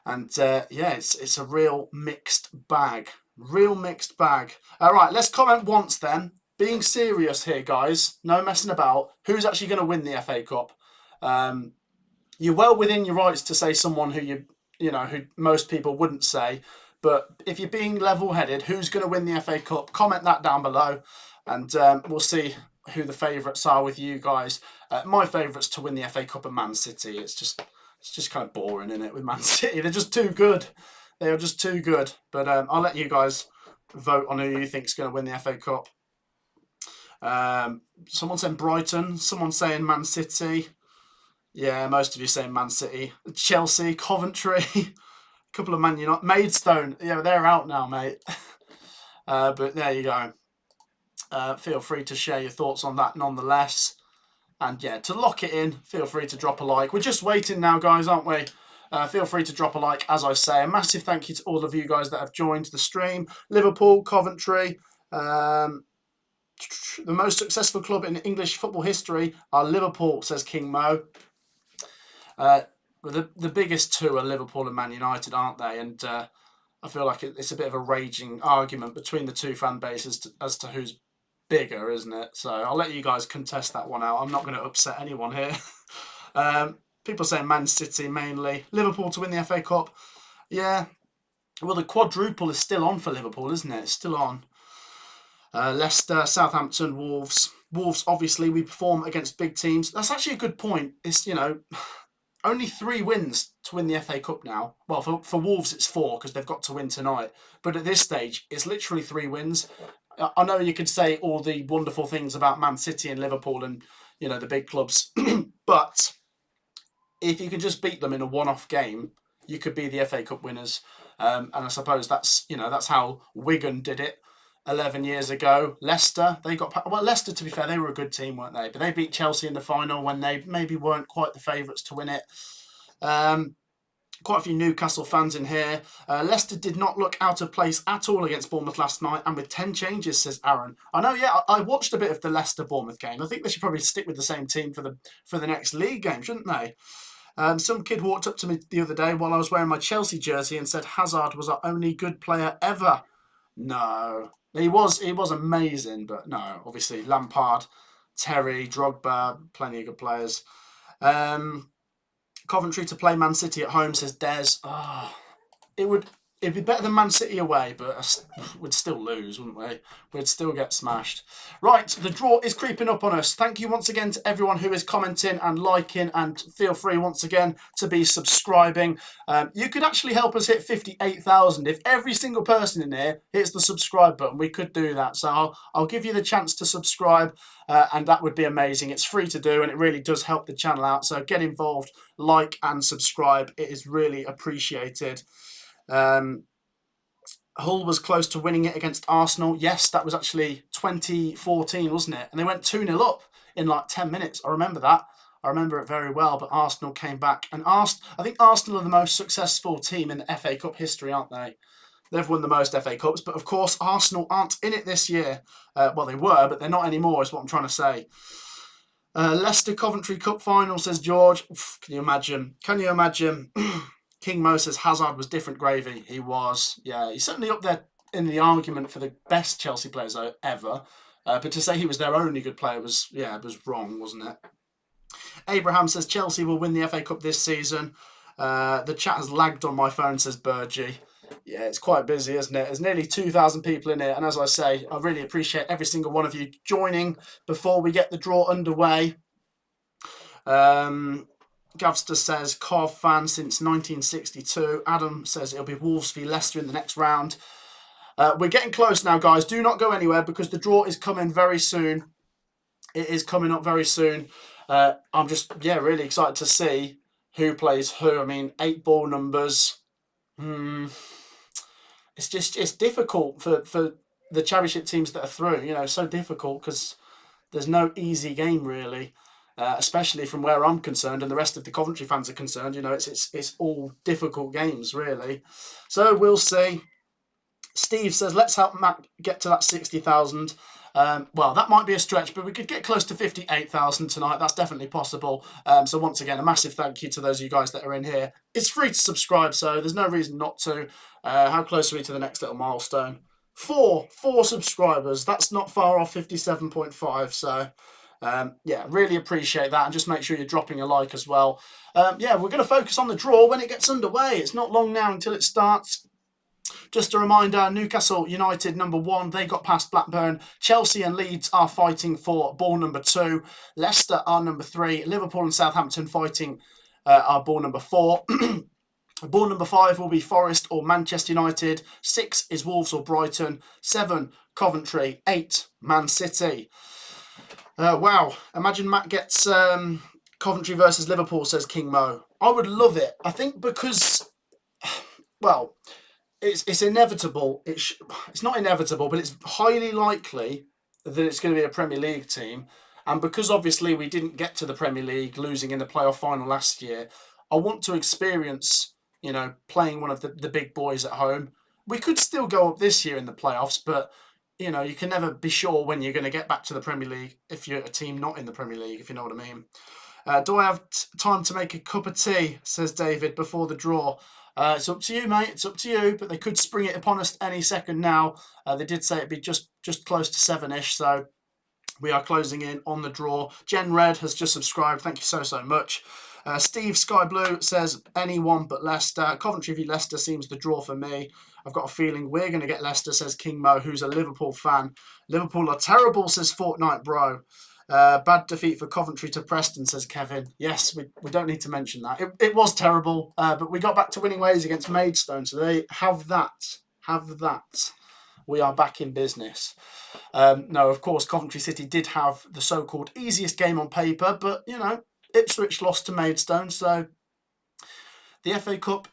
And yeah, it's a real mixed bag. Real mixed bag. All right, let's comment once then. Being serious here, guys. No messing about. Who's actually going to win the FA Cup? You're well within your rights to say someone who who most people wouldn't say. But if you're being level-headed, who's going to win the FA Cup? Comment that down below, and we'll see who the favourites are with you guys. My favourites to win the FA Cup are Man City. It's just kind of boring, isn't it, with Man City? They're just too good. They are just too good. But I'll let you guys vote on who you think is going to win the FA Cup. Someone saying Brighton. Someone saying Man City. Yeah, most of you saying Man City. Chelsea, Coventry. A couple of Man United. Maidstone. Yeah, they're out now, mate. But there you go. Feel free to share your thoughts on that nonetheless. And yeah, to lock it in, feel free to drop a like. We're just waiting now, guys, aren't we? Feel free to drop a like, as I say. A massive thank you to all of you guys that have joined the stream. Liverpool, Coventry. The most successful club in English football history are Liverpool, says King Mo. The biggest two are Liverpool and Man United, aren't they? And I feel like it's a bit of a raging argument between the two fan bases as to who's bigger, isn't it? So I'll let you guys contest that one out. I'm not going to upset anyone here. People saying Man City mainly. Liverpool to win the FA Cup. Yeah. Well, the quadruple is still on for Liverpool, isn't it? It's still on. Leicester, Southampton, Wolves. Wolves, obviously, we perform against big teams. That's actually a good point. It's, only 3 wins to win the FA Cup now. Well, for Wolves, it's 4 because they've got to win tonight. But at this stage, it's literally 3 wins. I know you could say all the wonderful things about Man City and Liverpool and, the big clubs. But if you can just beat them in a one-off game, you could be the FA Cup winners. And I suppose that's how Wigan did it 11 years ago. Leicester, Leicester, to be fair, they were a good team, weren't they? But they beat Chelsea in the final when they maybe weren't quite the favourites to win it. Quite a few Newcastle fans in here. Leicester did not look out of place at all against Bournemouth last night, and with 10 changes, says Aaron. I know, yeah, I watched a bit of the Leicester-Bournemouth game. I think they should probably stick with the same team for the next league game, shouldn't they? Some kid walked up to me the other day while I was wearing my Chelsea jersey and said Hazard was our only good player ever. No, he was amazing, but no, obviously Lampard, Terry, Drogba, plenty of good players. Coventry to play Man City at home, says Des. It'd be better than Man City away, but we'd still lose, wouldn't we? We'd still get smashed. Right, the draw is creeping up on us. Thank you once again to everyone who is commenting and liking, and feel free once again to be subscribing. You could actually help us hit 58,000 if every single person in here hits the subscribe button. We could do that. So I'll give you the chance to subscribe, and that would be amazing. It's free to do, and it really does help the channel out. So get involved, like and subscribe. It is really appreciated. Hull was close to winning it against Arsenal. Yes, that was actually 2014, wasn't it? And they went 2-0 up in like 10 minutes. I remember that. I remember it very well, but Arsenal came back. And I think Arsenal are the most successful team in the FA Cup history, aren't they? They've won the most FA Cups, but of course Arsenal aren't in it this year. Well, they were, but they're not anymore, is what I'm trying to say. Leicester Coventry Cup final, says George. Can you imagine? Can you imagine? King Mo says Hazard was different gravy. He was. Yeah, he's certainly up there in the argument for the best Chelsea players ever. But to say he was their only good player was wrong, wasn't it? Abraham says Chelsea will win the FA Cup this season. The chat has lagged on my phone, says Burgie. Yeah, it's quite busy, isn't it? There's nearly 2,000 people in here. And as I say, I really appreciate every single one of you joining before we get the draw underway. Gavster says, Cov fan since 1962. Adam says it'll be Wolves v Leicester in the next round. We're getting close now, guys. Do not go anywhere because the draw is coming very soon. It is coming up very soon. I'm just, really excited to see who plays who. I mean, 8 ball numbers. It's difficult for the Championship teams that are through. So difficult because there's no easy game really. Especially from where I'm concerned and the rest of the Coventry fans are concerned, it's all difficult games really. So we'll see. Steve says, let's help Matt get to that 60,000. Well, that might be a stretch, but we could get close to 58,000 tonight. That's definitely possible. So once again, a massive thank you to those of you guys that are in here. It's free to subscribe, so there's no reason not to. How close are we to the next little milestone? Four subscribers. That's not far off 57.5, so... really appreciate that, and just make sure you're dropping a like as well. We're going to focus on the draw when it gets underway. It's not long now until it starts. Just a reminder, Newcastle United number 1, they got past Blackburn. Chelsea and Leeds are fighting for ball number 2. Leicester are number 3. Liverpool and Southampton fighting are ball number 4. Ball number 5 will be Forest or Manchester United. 6 is Wolves or Brighton. 7, Coventry. 8, Man City. Wow, imagine Matt gets Coventry versus Liverpool, says King Mo. I would love it. I think because, well, it's inevitable. It's not inevitable, but it's highly likely that it's going to be a Premier League team. And because obviously we didn't get to the Premier League, losing in the playoff final last year, I want to experience, playing one of the big boys at home. We could still go up this year in the playoffs, but... you can never be sure when you're going to get back to the Premier League if you're a team not in the Premier League, if you know what I mean. Do I have time to make a cup of tea, says David, before the draw? It's up to you, mate. It's up to you, but they could spring it upon us any second now. They did say it'd be just close to 7-ish, so we are closing in on the draw. Jen Red has just subscribed. Thank you so much. Steve Sky Blue says anyone but Leicester. Coventry v Leicester seems the draw for me. I've got a feeling we're going to get Leicester, says King Mo, who's a Liverpool fan. Liverpool are terrible, says Fortnite Bro. Bad defeat for Coventry to Preston, says Kevin. Yes, we don't need to mention that. It was terrible, but we got back to winning ways against Maidstone, so they have that. We are back in business. No, of course, Coventry City did have the so-called easiest game on paper, but, Ipswich lost to Maidstone, so the FA Cup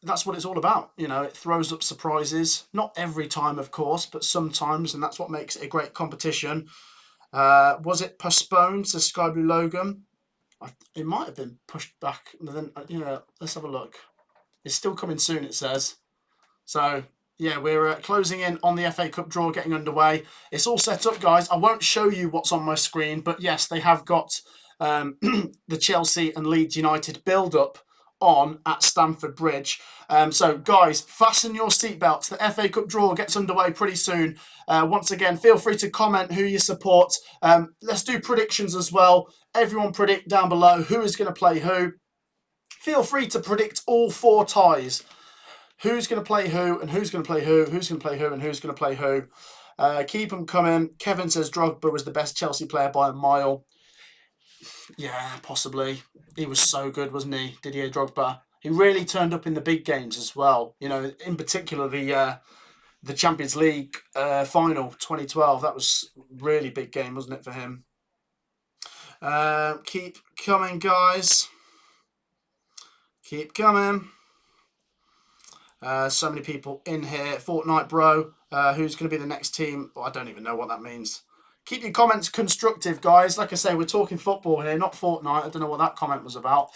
that's what it's all about. It throws up surprises. Not every time, of course, but sometimes, and that's what makes it a great competition. Was it postponed, says Sky Blue Logan? It might have been pushed back. Then, let's have a look. It's still coming soon, it says. So, we're closing in on the FA Cup draw getting underway. It's all set up, guys. I won't show you what's on my screen, but yes, they have got the Chelsea and Leeds United build-up on at Stamford Bridge. So, guys, fasten your seatbelts. The FA Cup draw gets underway pretty soon. Once again, feel free to comment who you support. Let's do predictions as well. Everyone predict down below who is going to play who. Feel free to predict all 4 ties. Who's going to play who, and who's going to play who, who's going to play who, and who's going to play who. Keep them coming. Kevin says Drogba was the best Chelsea player by a mile. Yeah, possibly. He was so good, wasn't he? Didier Drogba. He really turned up in the big games as well. In particular the Champions League final 2012. That was a really big game, wasn't it, for him? Keep coming, guys. Keep coming. So many people in here. Fortnite Bro. Who's going to be the next team? I don't even know what that means. Keep your comments constructive, guys. Like I say, we're talking football here, not Fortnite. I don't know what that comment was about.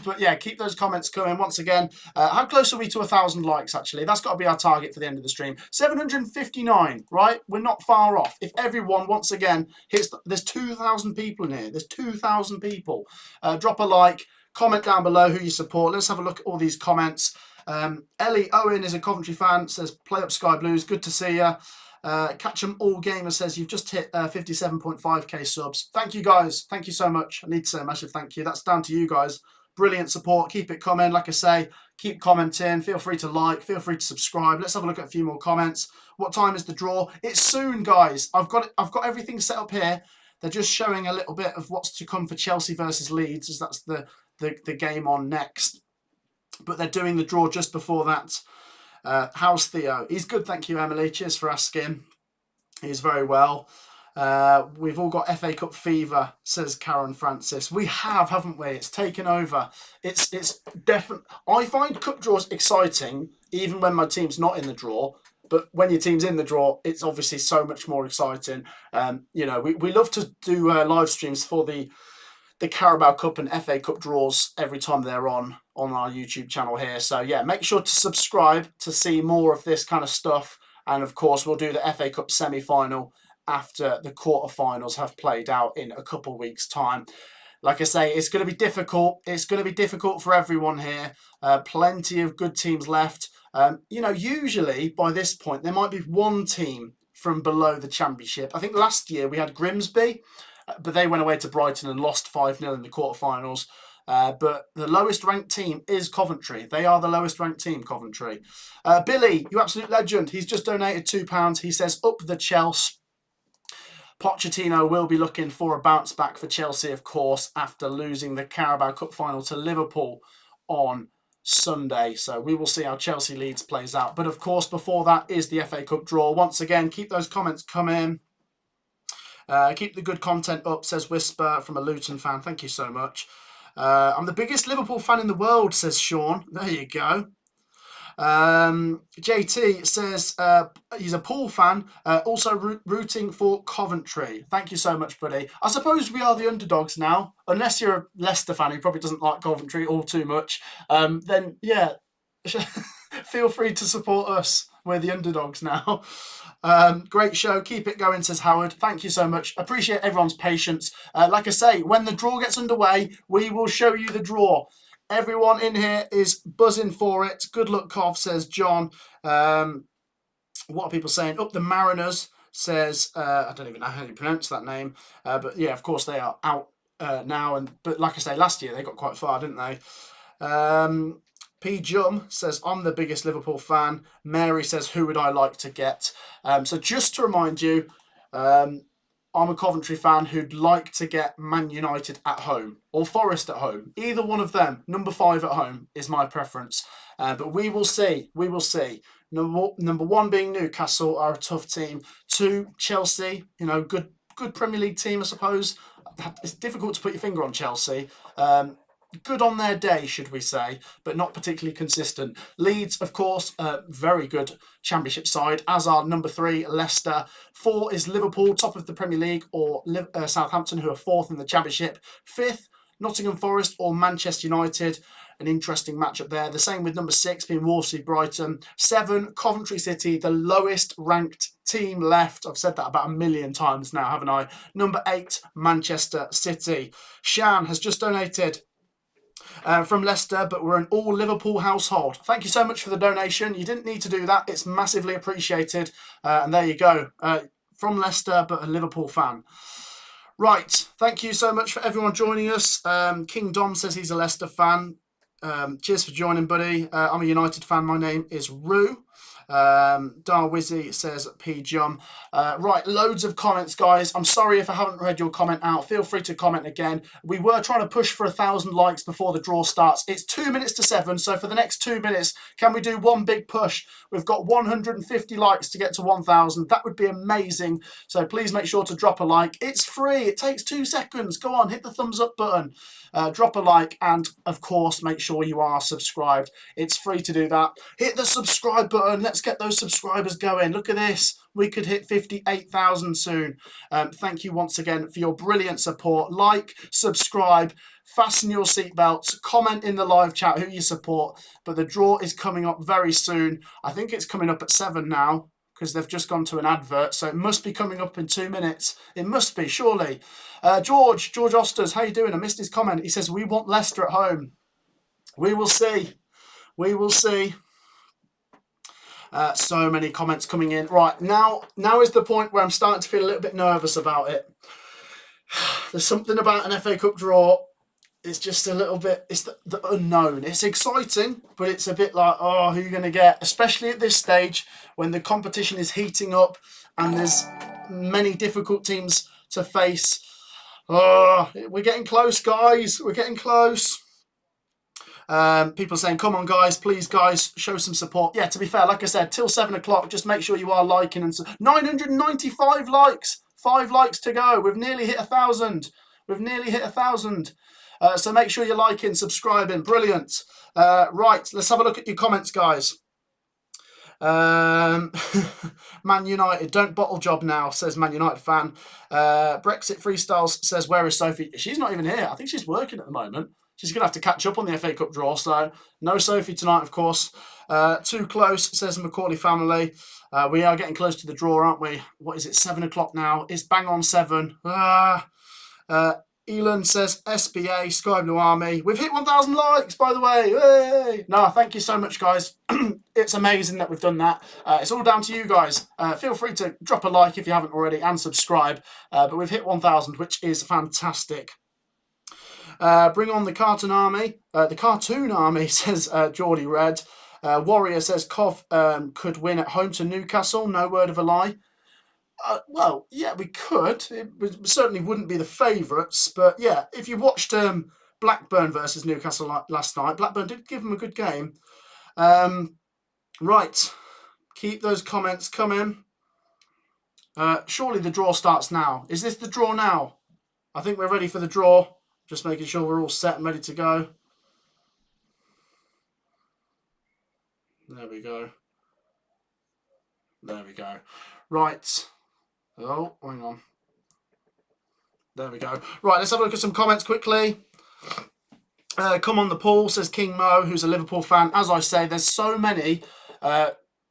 But yeah, keep those comments coming. Once again, how close are we to 1,000 likes, actually? That's got to be our target for the end of the stream. 759, right? We're not far off. If everyone, once again, hits... There's 2,000 people in here. There's 2,000 people. Drop a like. Comment down below who you support. Let's have a look at all these comments. Ellie Owen is a Coventry fan. Says, play up Sky Blues. Good to see you. Catch 'em All Gamer says, you've just hit 57.5k subs. Thank you, guys. Thank you so much. I need to say a massive thank you. That's down to you guys. Brilliant support. Keep it coming. Like I say, keep commenting. Feel free to like. Feel free to subscribe. Let's have a look at a few more comments. What time is the draw? It's soon, guys. I've got everything set up here. They're just showing a little bit of what's to come for Chelsea versus Leeds, as that's the game on next. But they're doing the draw just before that. How's Theo? He's good, thank you, Emily. Cheers for asking. He's very well. We've all got FA Cup fever, says Karen Francis. We have, haven't we? It's taken over. It's definitely... I find cup draws exciting, even when my team's not in the draw. But when your team's in the draw, it's obviously so much more exciting. You know, we love to do live streams for the Carabao Cup and FA Cup draws every time they're on our YouTube channel here. So yeah, make sure to subscribe to see more of this kind of stuff. And of course, we'll do the FA Cup semi-final after the quarterfinals have played out in a couple of weeks' time. Like I say, it's going to be difficult. It's going to be difficult for everyone here. Plenty of good teams left. You know, usually by this point, there might be one team from below the Championship. I think last year we had Grimsby, but they went away to Brighton and lost 5-0 in the quarterfinals. But the lowest ranked team is Coventry. They are the lowest ranked team, Coventry. Billy, you absolute legend. He's just donated £2. He says, up the Chelsea. Pochettino will be looking for a bounce back for Chelsea, of course, after losing the Carabao Cup final to Liverpool on Sunday. So we will see how Chelsea Leeds plays out. But of course, before that is the FA Cup draw. Once again, keep those comments coming. Keep the good content up, says Whisper from a Luton fan. Thank you so much. I'm the biggest Liverpool fan in the world, says Sean. There you go. JT says he's a Pool fan, also rooting for Coventry. Thank you so much, buddy. I suppose we are the underdogs now. Unless you're a Leicester fan who probably doesn't like Coventry all too much, then yeah, feel free to support us. We're the underdogs now. Great show. Keep it going, says Howard. Thank you so much. Appreciate everyone's patience. Like I say, when the draw gets underway, we will show you the draw. Everyone in here is buzzing for it. Good luck, Cov, says John. What are people saying? Up the Mariners, says, I don't even know how you pronounce that name. But yeah, of course they are out now. But like I say, last year they got quite far, didn't they? P. Jum says, I'm the biggest Liverpool fan. Mary says, who would I like to get? So just to remind you, I'm a Coventry fan who'd like to get Man United at home or Forest at home. Either one of them. Number 5 at home is my preference. But we will see. We will see. Number 1 being Newcastle are a tough team. 2, Chelsea, you know, good Premier League team, I suppose. It's difficult to put your finger on Chelsea. Good on their day, should we say, but not particularly consistent. Leeds, of course, very good Championship side, as are number 3, Leicester. 4 is Liverpool, top of the Premier League, or Southampton, who are 4th in the Championship. 5th, Nottingham Forest or Manchester United. An interesting matchup there. The same with number 6 being Wolves v Brighton. 7, Coventry City, the lowest ranked team left. I've said that about a million times now, haven't I? Number 8, Manchester City. Shan has just donated from Leicester, but we're an all Liverpool household. Thank you so much for the donation. You didn't need to do that. It's massively appreciated. And there you go. From Leicester, but a Liverpool fan. Right. Thank you so much for everyone joining us. King Dom says he's a Leicester fan. Cheers for joining, buddy. I'm a United fan. My name is Rue. Darwizzy says P. Jum. Right, loads of comments, guys. I'm sorry if I haven't read your comment out. Feel free to comment again. We were trying to push for 1,000 likes before the draw starts. It's 2 minutes to 7, so for the next 2 minutes, can we do one big push? We've got 150 likes to get to 1,000. That would be amazing. So please make sure to drop a like. It's free. It takes 2 seconds. Go on, hit the thumbs up button. Drop a like, and of course, make sure you are subscribed. It's free to do that. Hit the subscribe button. Let's let's get those subscribers going. Look at this. We could hit 58,000 soon. Thank you once again for your brilliant support. Like, subscribe, fasten your seatbelts, comment in the live chat who you support. But the draw is coming up very soon. I think it's coming up at 7 now, because they've just gone to an advert, so it must be coming up in 2 minutes. It must be, surely. George Osters, how you doing? I missed his comment. He says, we want Leicester at home. We will see. We will see. So many comments coming in. Right, now is the point where I'm starting to feel a little bit nervous about it. There's something about an FA Cup draw. It's just a little bit, it's the unknown. It's exciting, but it's a bit like, oh, who are you going to get? Especially at this stage when the competition is heating up and there's many difficult teams to face. Oh, we're getting close, guys. We're getting close. People saying, come on, guys, please, guys, show some support. Yeah, to be fair, like I said, till 7 o'clock, just make sure you are liking. And 995 likes, 5 likes to go. We've nearly hit 1,000. We've nearly hit 1,000. So make sure you're liking, subscribing. Brilliant. Right, let's have a look at your comments, guys. Man United, don't bottle job now, says Man United fan. Brexit Freestyles says, where is Sophie? She's not even here. I think she's working at the moment. She's going to have to catch up on the FA Cup draw. So no Sophie tonight, of course. Too close, says the Macaulay family. We are getting close to the draw, aren't we? What is it, 7 o'clock now? It's bang on 7. Elon says, SBA, Sky Blue Army. We've hit 1,000 likes, by the way. Yay! No, thank you so much, guys. It's amazing that we've done that. It's all down to you guys. Feel free to drop a like if you haven't already and subscribe. But we've hit 1,000, which is fantastic. Bring on the Cartoon Army. The Cartoon Army, says Geordie Red. Warrior says, Cov could win at home to Newcastle. No word of a lie. Well, yeah, we could. It certainly wouldn't be the favourites, but yeah, if you watched Blackburn versus Newcastle last night, Blackburn did give them a good game. Right, keep those comments coming. Surely the draw starts now. Is this the draw now? I think we're ready for the draw. Just making sure we're all set and ready to go. There we go. There we go. Right. Oh, hang on. There we go. Right, let's have a look at some comments quickly. Come on the pool, says King Mo, who's a Liverpool fan. As I say, there's so many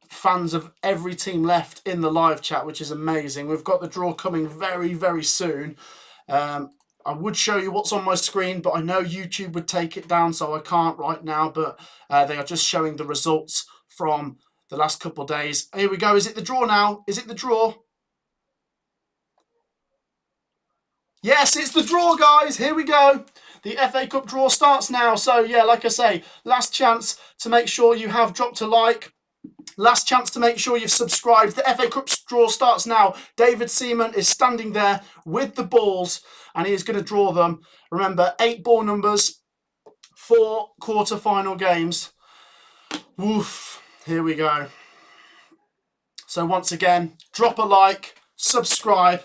fans of every team left in the live chat, which is amazing. We've got the draw coming very, very soon. I would show you what's on my screen, but I know YouTube would take it down, so I can't right now. But they are just showing the results from the last couple of days. Here we go. Is it the draw now? Is it the draw? Yes, it's the draw, guys. Here we go. The FA Cup draw starts now. So, yeah, like I say, last chance to make sure you have dropped a like. Last chance to make sure you've subscribed. The FA Cup draw starts now. David Seaman is standing there with the balls, and he is going to draw them. Remember, 8 ball numbers, 4 quarter-final games. Woof. Here we go. So, once again, drop a like, subscribe.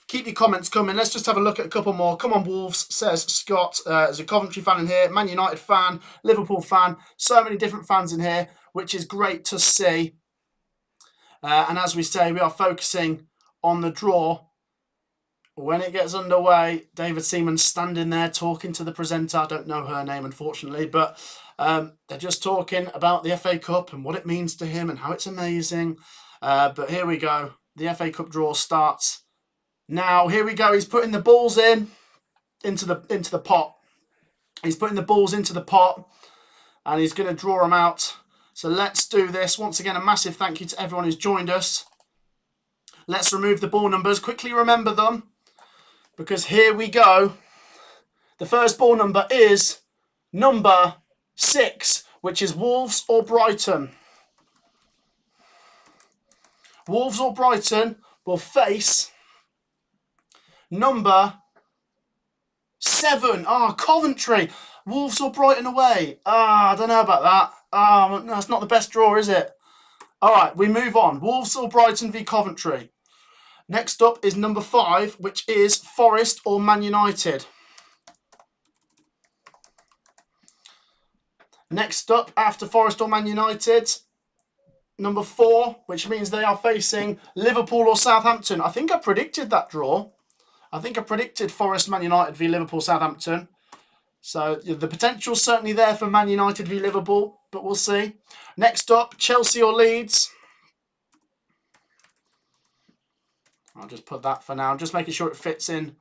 Keep your comments coming. Let's just have a look at a couple more. Come on, Wolves, says Scott. There's a Coventry fan in here, Man United fan, Liverpool fan. So many different fans in here, which is great to see. And as we say, we are focusing on the draw. When it gets underway, David Seaman's standing there talking to the presenter. I don't know her name, unfortunately, but they're just talking about the FA Cup and what it means to him and how it's amazing. But here we go. The FA Cup draw starts now. Here we go. He's putting the balls into the pot. He's putting the balls into the pot, and he's going to draw them out. So let's do this. Once again, a massive thank you to everyone who's joined us. Let's remove the ball numbers. Quickly remember them, because here we go. The first ball number is number 6, which is Wolves or Brighton. Wolves or Brighton will face number 7. Coventry. Wolves or Brighton away. I don't know about that. No, it's not the best draw, is it? All right, we move on. Wolves or Brighton v Coventry. Next up is number 5, which is Forest or Man United. Next up, after Forest or Man United, number 4, which means they are facing Liverpool or Southampton. I think I predicted that draw. I think I predicted Forest Man United v Liverpool Southampton. So the potential's certainly there for Man United v Liverpool, but we'll see. Next up, Chelsea or Leeds. I'll just put that for now. I'm just making sure it fits in.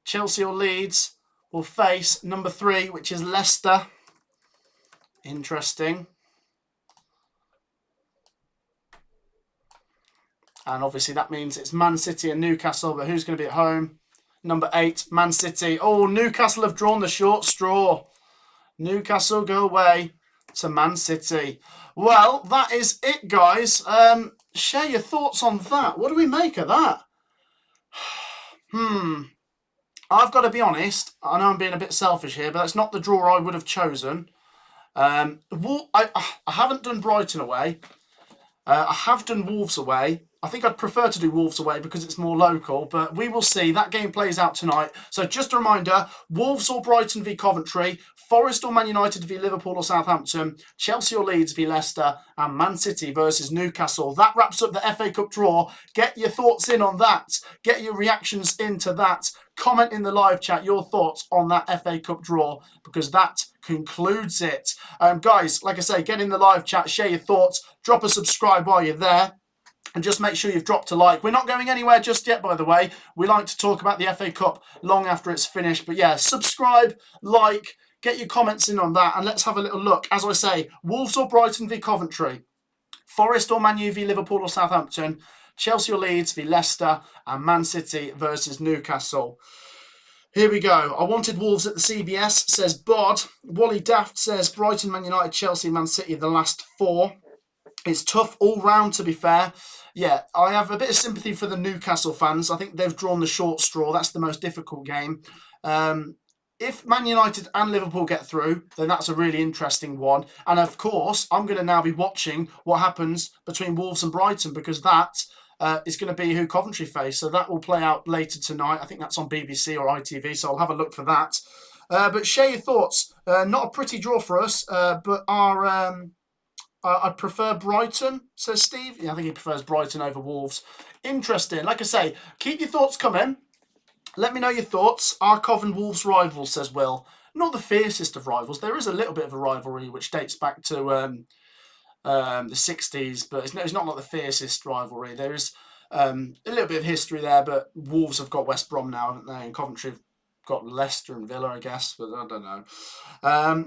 Chelsea or Leeds will face number 3, which is Leicester. Interesting. And obviously that means it's Man City and Newcastle, but who's going to be at home? Number 8, Man City. Oh, Newcastle have drawn the short straw. Newcastle go away to Man City. Well, that is it, guys. Share your thoughts on that. What do we make of that? I've got to be honest. I know I'm being a bit selfish here, but that's not the draw I would have chosen. I haven't done Brighton away. I have done Wolves away. I think I'd prefer to do Wolves away because it's more local, but we will see. That game plays out tonight. So just a reminder, Wolves or Brighton v Coventry, Forest or Man United v Liverpool or Southampton, Chelsea or Leeds v Leicester, and Man City versus Newcastle. That wraps up the FA Cup draw. Get your thoughts in on that. Get your reactions into that. Comment in the live chat your thoughts on that FA Cup draw, because that concludes it. Guys, like I say, get in the live chat, share your thoughts, drop a subscribe while you're there. And just make sure you've dropped a like. We're not going anywhere just yet, by the way. We like to talk about the FA Cup long after it's finished. But yeah, subscribe, like, get your comments in on that. And let's have a little look. As I say, Wolves or Brighton v Coventry, Forest or Man U v Liverpool or Southampton, Chelsea or Leeds v Leicester, and Man City versus Newcastle. Here we go. I wanted Wolves at the CBS, says Bod. Wally Daft says Brighton, Man United, Chelsea, Man City, the last 4. It's tough all round, to be fair. Yeah, I have a bit of sympathy for the Newcastle fans. I think they've drawn the short straw. That's the most difficult game. If Man United and Liverpool get through, then that's a really interesting one. And of course, I'm going to now be watching what happens between Wolves and Brighton, because that is going to be who Coventry face. So that will play out later tonight. I think that's on BBC or ITV, so I'll have a look for that. But share your thoughts. Not a pretty draw for us, but I'd prefer Brighton, says Steve. Yeah, I think he prefers Brighton over Wolves. Interesting. Like I say, keep your thoughts coming. Let me know your thoughts. Are Cov and Wolves rivals, says Will. Not the fiercest of rivals. There is a little bit of a rivalry which dates back to the 60s, but it's not like the fiercest rivalry. There is a little bit of history there, but Wolves have got West Brom now, haven't they? And Coventry have got Leicester and Villa, I guess, but I don't know.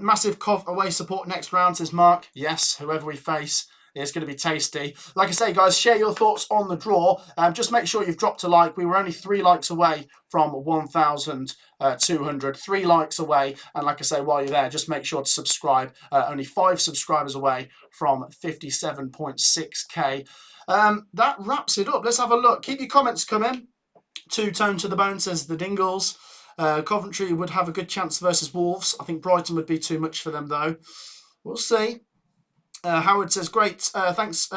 Massive Cov away support next round, says Mark. Yes, whoever we face, it's going to be tasty. Like I say, guys, share your thoughts on the draw. Just make sure you've dropped a like. We were only 3 likes away from 1,200. 3 likes away. And like I say, while you're there, just make sure to subscribe. Only 5 subscribers away from 57.6k. That wraps it up. Let's have a look. Keep your comments coming. 2-tone to the bone, says the Dingles. Coventry would have a good chance versus Wolves. I think Brighton would be too much for them, though. We'll see. Howard says, great. Thanks.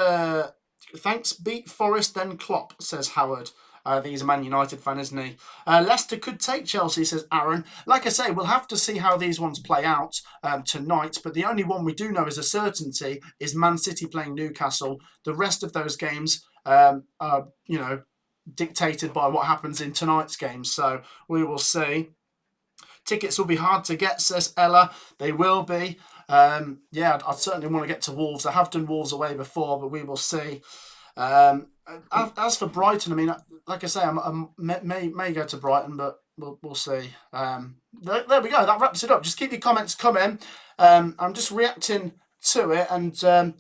Beat Forest, then Klopp, says Howard. I think he's a Man United fan, isn't he? Leicester could take Chelsea, says Aaron. Like I say, we'll have to see how these ones play out tonight. But the only one we do know as a certainty is Man City playing Newcastle. The rest of those games are, dictated by what happens in tonight's game. So we will see. Tickets will be hard to get, says Ella. They will be. I'd certainly want to get to Wolves. I have done Wolves away before, but we will see. As for Brighton, I mean, like I say, I may go to Brighton, but we'll see. There we go. That wraps it up. Just keep your comments coming. I'm just reacting to it, and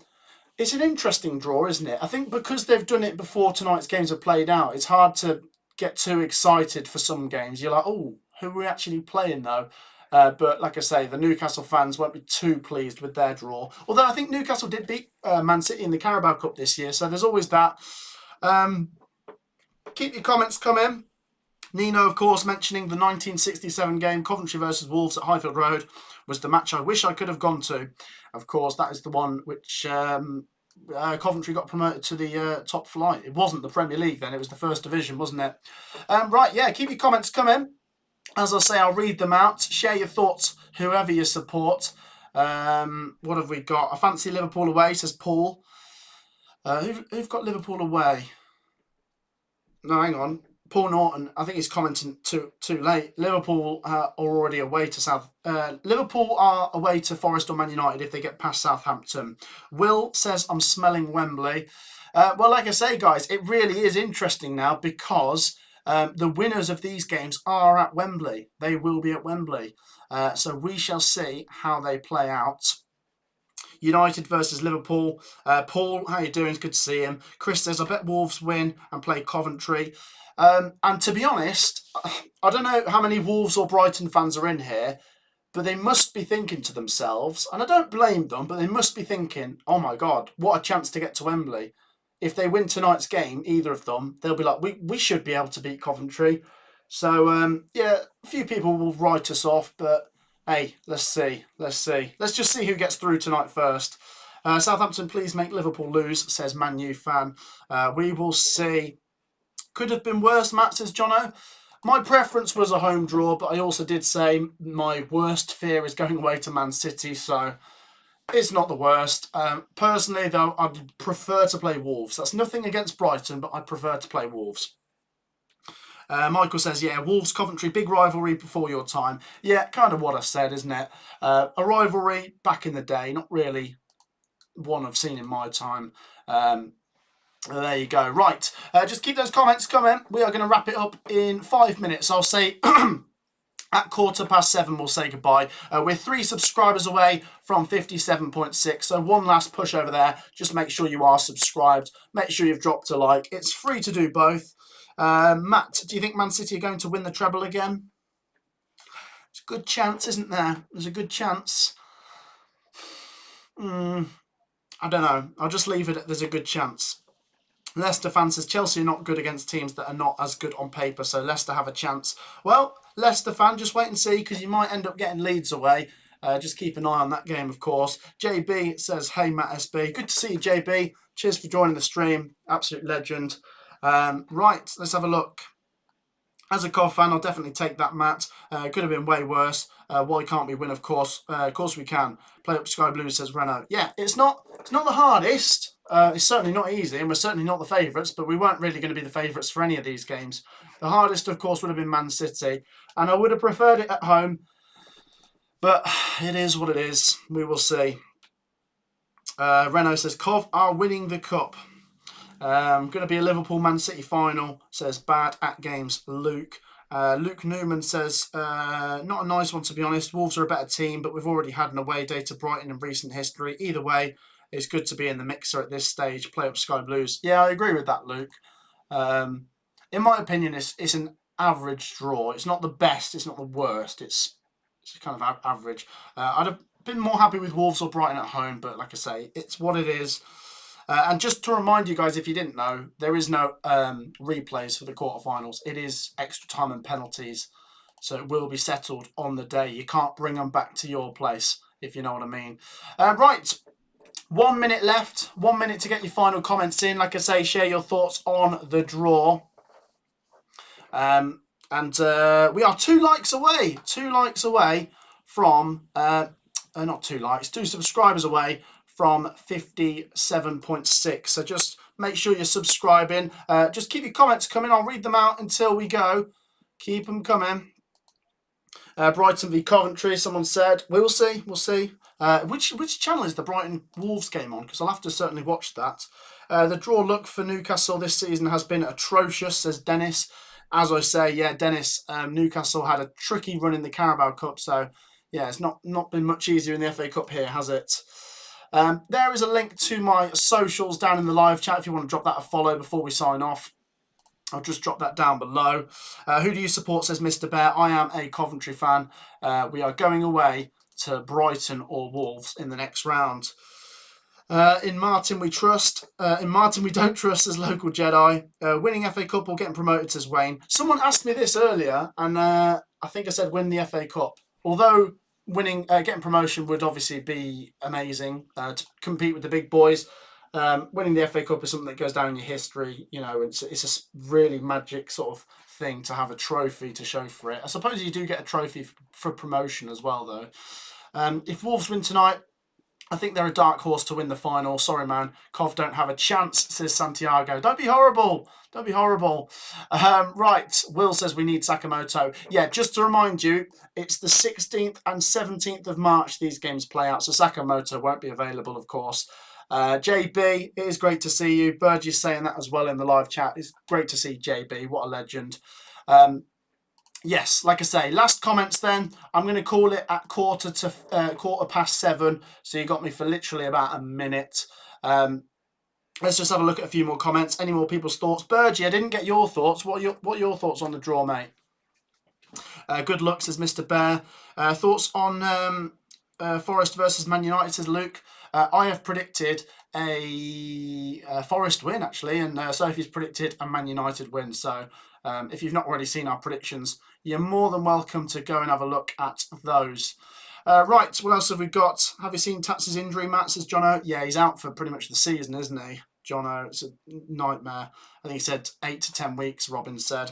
it's an interesting draw, isn't it? I think because they've done it before tonight's games have played out, it's hard to get too excited for some games. You're like, oh, who are we actually playing, though? But like I say, the Newcastle fans won't be too pleased with their draw. Although I think Newcastle did beat Man City in the Carabao Cup this year, so there's always that. Keep your comments coming. Nino, of course, mentioning the 1967 game, Coventry versus Wolves at Highfield Road, was the match I wish I could have gone to. Of course, that is the one which Coventry got promoted to the top flight. It wasn't the Premier League then, it was the First Division, wasn't it? Right, yeah, keep your comments coming. As I say, I'll read them out. Share your thoughts, whoever you support. What have we got? I fancy Liverpool away, says Paul. Who've got Liverpool away? No, hang on. Paul Norton, I think he's commenting too late. Liverpool are already away to Liverpool are away to Forest or Man United if they get past Southampton. Will says I'm smelling Wembley. Well, like I say, guys, it really is interesting now because the winners of these games are at Wembley. They will be at Wembley. So we shall see how they play out. United versus Liverpool. Paul, how you doing? It's good to see him. Chris says, I bet Wolves win and play Coventry. And to be honest, I don't know how many Wolves or Brighton fans are in here, but they must be thinking to themselves, and I don't blame them, but they must be thinking, oh my God, what a chance to get to Wembley. If they win tonight's game, either of them, they'll be like, we should be able to beat Coventry. So, yeah, a few people will write us off, but hey, let's see. Let's just see who gets through tonight first. Southampton, please make Liverpool lose, says Man U fan. We will see. Could have been worse, Matt, says Jono. My preference was a home draw, but I also did say my worst fear is going away to Man City, so it's not the worst. Personally, though, I'd prefer to play Wolves. That's nothing against Brighton, but I prefer to play Wolves. Michael says, yeah, Wolves, Coventry, big rivalry before your time. Yeah, kind of what I said, isn't it? A rivalry back in the day, not really one I've seen in my time. There you go. Right, just keep those comments coming. We are going to wrap it up in 5 minutes. I'll say at 7:15, we'll say goodbye. We're 3 subscribers away from 57.6. So one last push over there. Just make sure you are subscribed. Make sure you've dropped a like. It's free to do both. Matt, do you think Man City are going to win the treble again? It's a good chance, isn't there? There's a good chance. I don't know. I'll just leave it at there's a good chance. Leicester fan says Chelsea are not good against teams that are not as good on paper, so Leicester have a chance. Well, Leicester fan, just wait and see, because you might end up getting Leeds away. Just keep an eye on that game, of course. JB says, hey, Matt SB. Good to see you, JB. Cheers for joining the stream. Absolute legend. Right, let's have a look. As a Cov fan, I'll definitely take that, Matt. Could have been way worse. Why can't we win? Of course we can. Play up Sky Blue, says Renault. Yeah, it's not the hardest. It's certainly not easy, and we're certainly not the favourites, but we weren't really going to be the favourites for any of these games. The hardest, of course, would have been Man City, and I would have preferred it at home, but it is what it is. We will see. Renault says, Cov are winning the cup. Going to be a Liverpool-Man City final, says Bad at Games Luke. Luke Newman says, not a nice one to be honest. Wolves are a better team, but we've already had an away day to Brighton in recent history. Either way, it's good to be in the mixer at this stage. Play up Sky Blues. Yeah, I agree with that, Luke. In my opinion, it's an average draw. It's not the best. It's not the worst. It's kind of average. I'd have been more happy with Wolves or Brighton at home, but like I say, it's what it is. And just to remind you guys, if you didn't know, there is no replays for the quarterfinals. It is extra time and penalties. So it will be settled on the day. You can't bring them back to your place, if you know what I mean. Right. 1 minute left. 1 minute to get your final comments in. Like I say, share your thoughts on the draw. And we are 2 likes away. 2 likes away from... not 2 likes. 2 subscribers away from 57.6. So just make sure you're subscribing. Just keep your comments coming. I'll read them out until we go. Keep them coming. Brighton v Coventry, someone said. We'll see. We'll see. Which channel is the Brighton Wolves game on? Because I'll have to certainly watch that. The draw look for Newcastle this season has been atrocious, says Dennis. As I say, yeah, Dennis, Newcastle had a tricky run in the Carabao Cup. So, yeah, it's not been much easier in the FA Cup here, has it? There is a link to my socials down in the live chat if you want to drop that a follow before we sign off. I'll just drop that down below. Who do you support, says Mr. Bear. I am a Coventry fan. We are going away to Brighton or Wolves in the next round. In Martin we trust. In Martin we don't trust, says Local Jedi. Winning FA Cup or getting promoted, says Wayne. Someone asked me this earlier, and I think I said win the FA Cup. Although getting promotion would obviously be amazing to compete with the big boys. Winning the FA Cup is something that goes down in your history. You know, it's a really magic sort of thing to have a trophy to show for it. I suppose you do get a trophy for promotion as well, though. If Wolves win tonight, I think they're a dark horse to win the final. Sorry, man. Cov don't have a chance, says Santiago. Don't be horrible. Don't be horrible. Right. Will says we need Sakamoto. Yeah, just to remind you, it's the 16th and 17th of March these games play out. So Sakamoto won't be available, of course. JB, it is great to see you. Burgess saying that as well in the live chat. It's great to see JB. What a legend. Yes, like I say, last comments then. I'm going to call it at quarter past 7. So you got me for literally about a minute. Let's just have a look at a few more comments. Any more people's thoughts? Burgie, I didn't get your thoughts. What are your thoughts on the draw, mate? Good luck, says Mr. Bear. Thoughts on Forest versus Man United, says Luke. I have predicted a Forest win, actually, and Sophie's predicted a Man United win. So if you've not already seen our predictions, you're more than welcome to go and have a look at those. Right, what else have we got? Have you seen Tats's injury, Matt, says Jono? Yeah, he's out for pretty much the season, isn't he, Jono? It's a nightmare. I think he said 8 to 10 weeks, Robin said.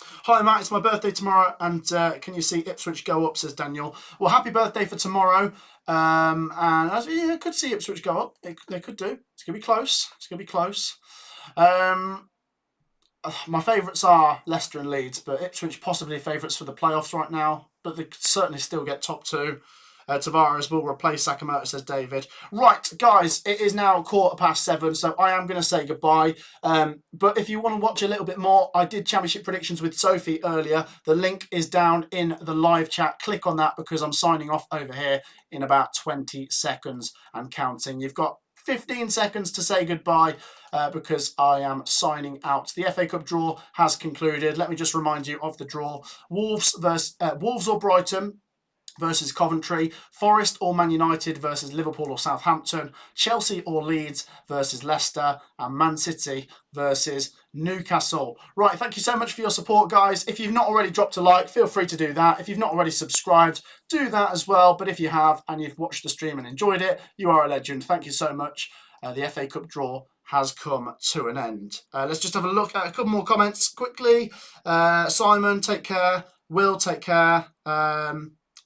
Hi, Matt, it's my birthday tomorrow, and can you see Ipswich go up, says Daniel. Well, happy birthday for tomorrow. And I could see Ipswich go up. They could do. It's going to be close. It's going to be close. My favourites are Leicester and Leeds, but Ipswich possibly favourites for the playoffs right now. But they could certainly still get top 2. Tavares will replace Sakamoto, says David. Right, guys, it is now 7:15, so I am going to say goodbye. But if you want to watch a little bit more, I did championship predictions with Sophie earlier. The link is down in the live chat. Click on that because I'm signing off over here in about 20 seconds and counting. You've got 15 seconds to say goodbye because I am signing out. The FA Cup draw has concluded. Let me just remind you of the draw. Wolves or Brighton versus Coventry, Forest or Man United versus Liverpool or Southampton, Chelsea or Leeds versus Leicester, and Man City versus Newcastle. Right, thank you so much for your support, guys. If you've not already dropped a like, feel free to do that. If you've not already subscribed, do that as well. But if you have and you've watched the stream and enjoyed it, you are a legend. Thank you so much. The FA Cup draw has come to an end. Let's just have a look at a couple more comments quickly. Simon, take care. Will, take care.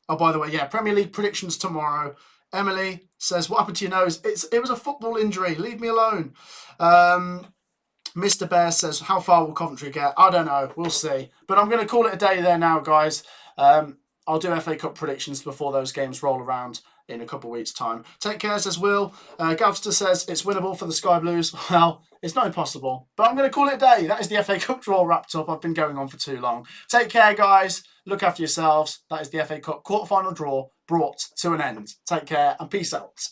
Oh, by the way, yeah, Premier League predictions tomorrow. Emily says, what happened to your nose? It was a football injury. Leave me alone. Mr. Bear says, how far will Coventry get? I don't know. We'll see. But I'm going to call it a day there now, guys. I'll do FA Cup predictions before those games roll around in a couple of weeks' time. Take care, says Will. Gavster says, it's winnable for the Sky Blues. Well, it's not impossible. But I'm going to call it a day. That is the FA Cup draw wrapped up. I've been going on for too long. Take care, guys. Look after yourselves. That is the FA Cup quarterfinal draw brought to an end. Take care and peace out.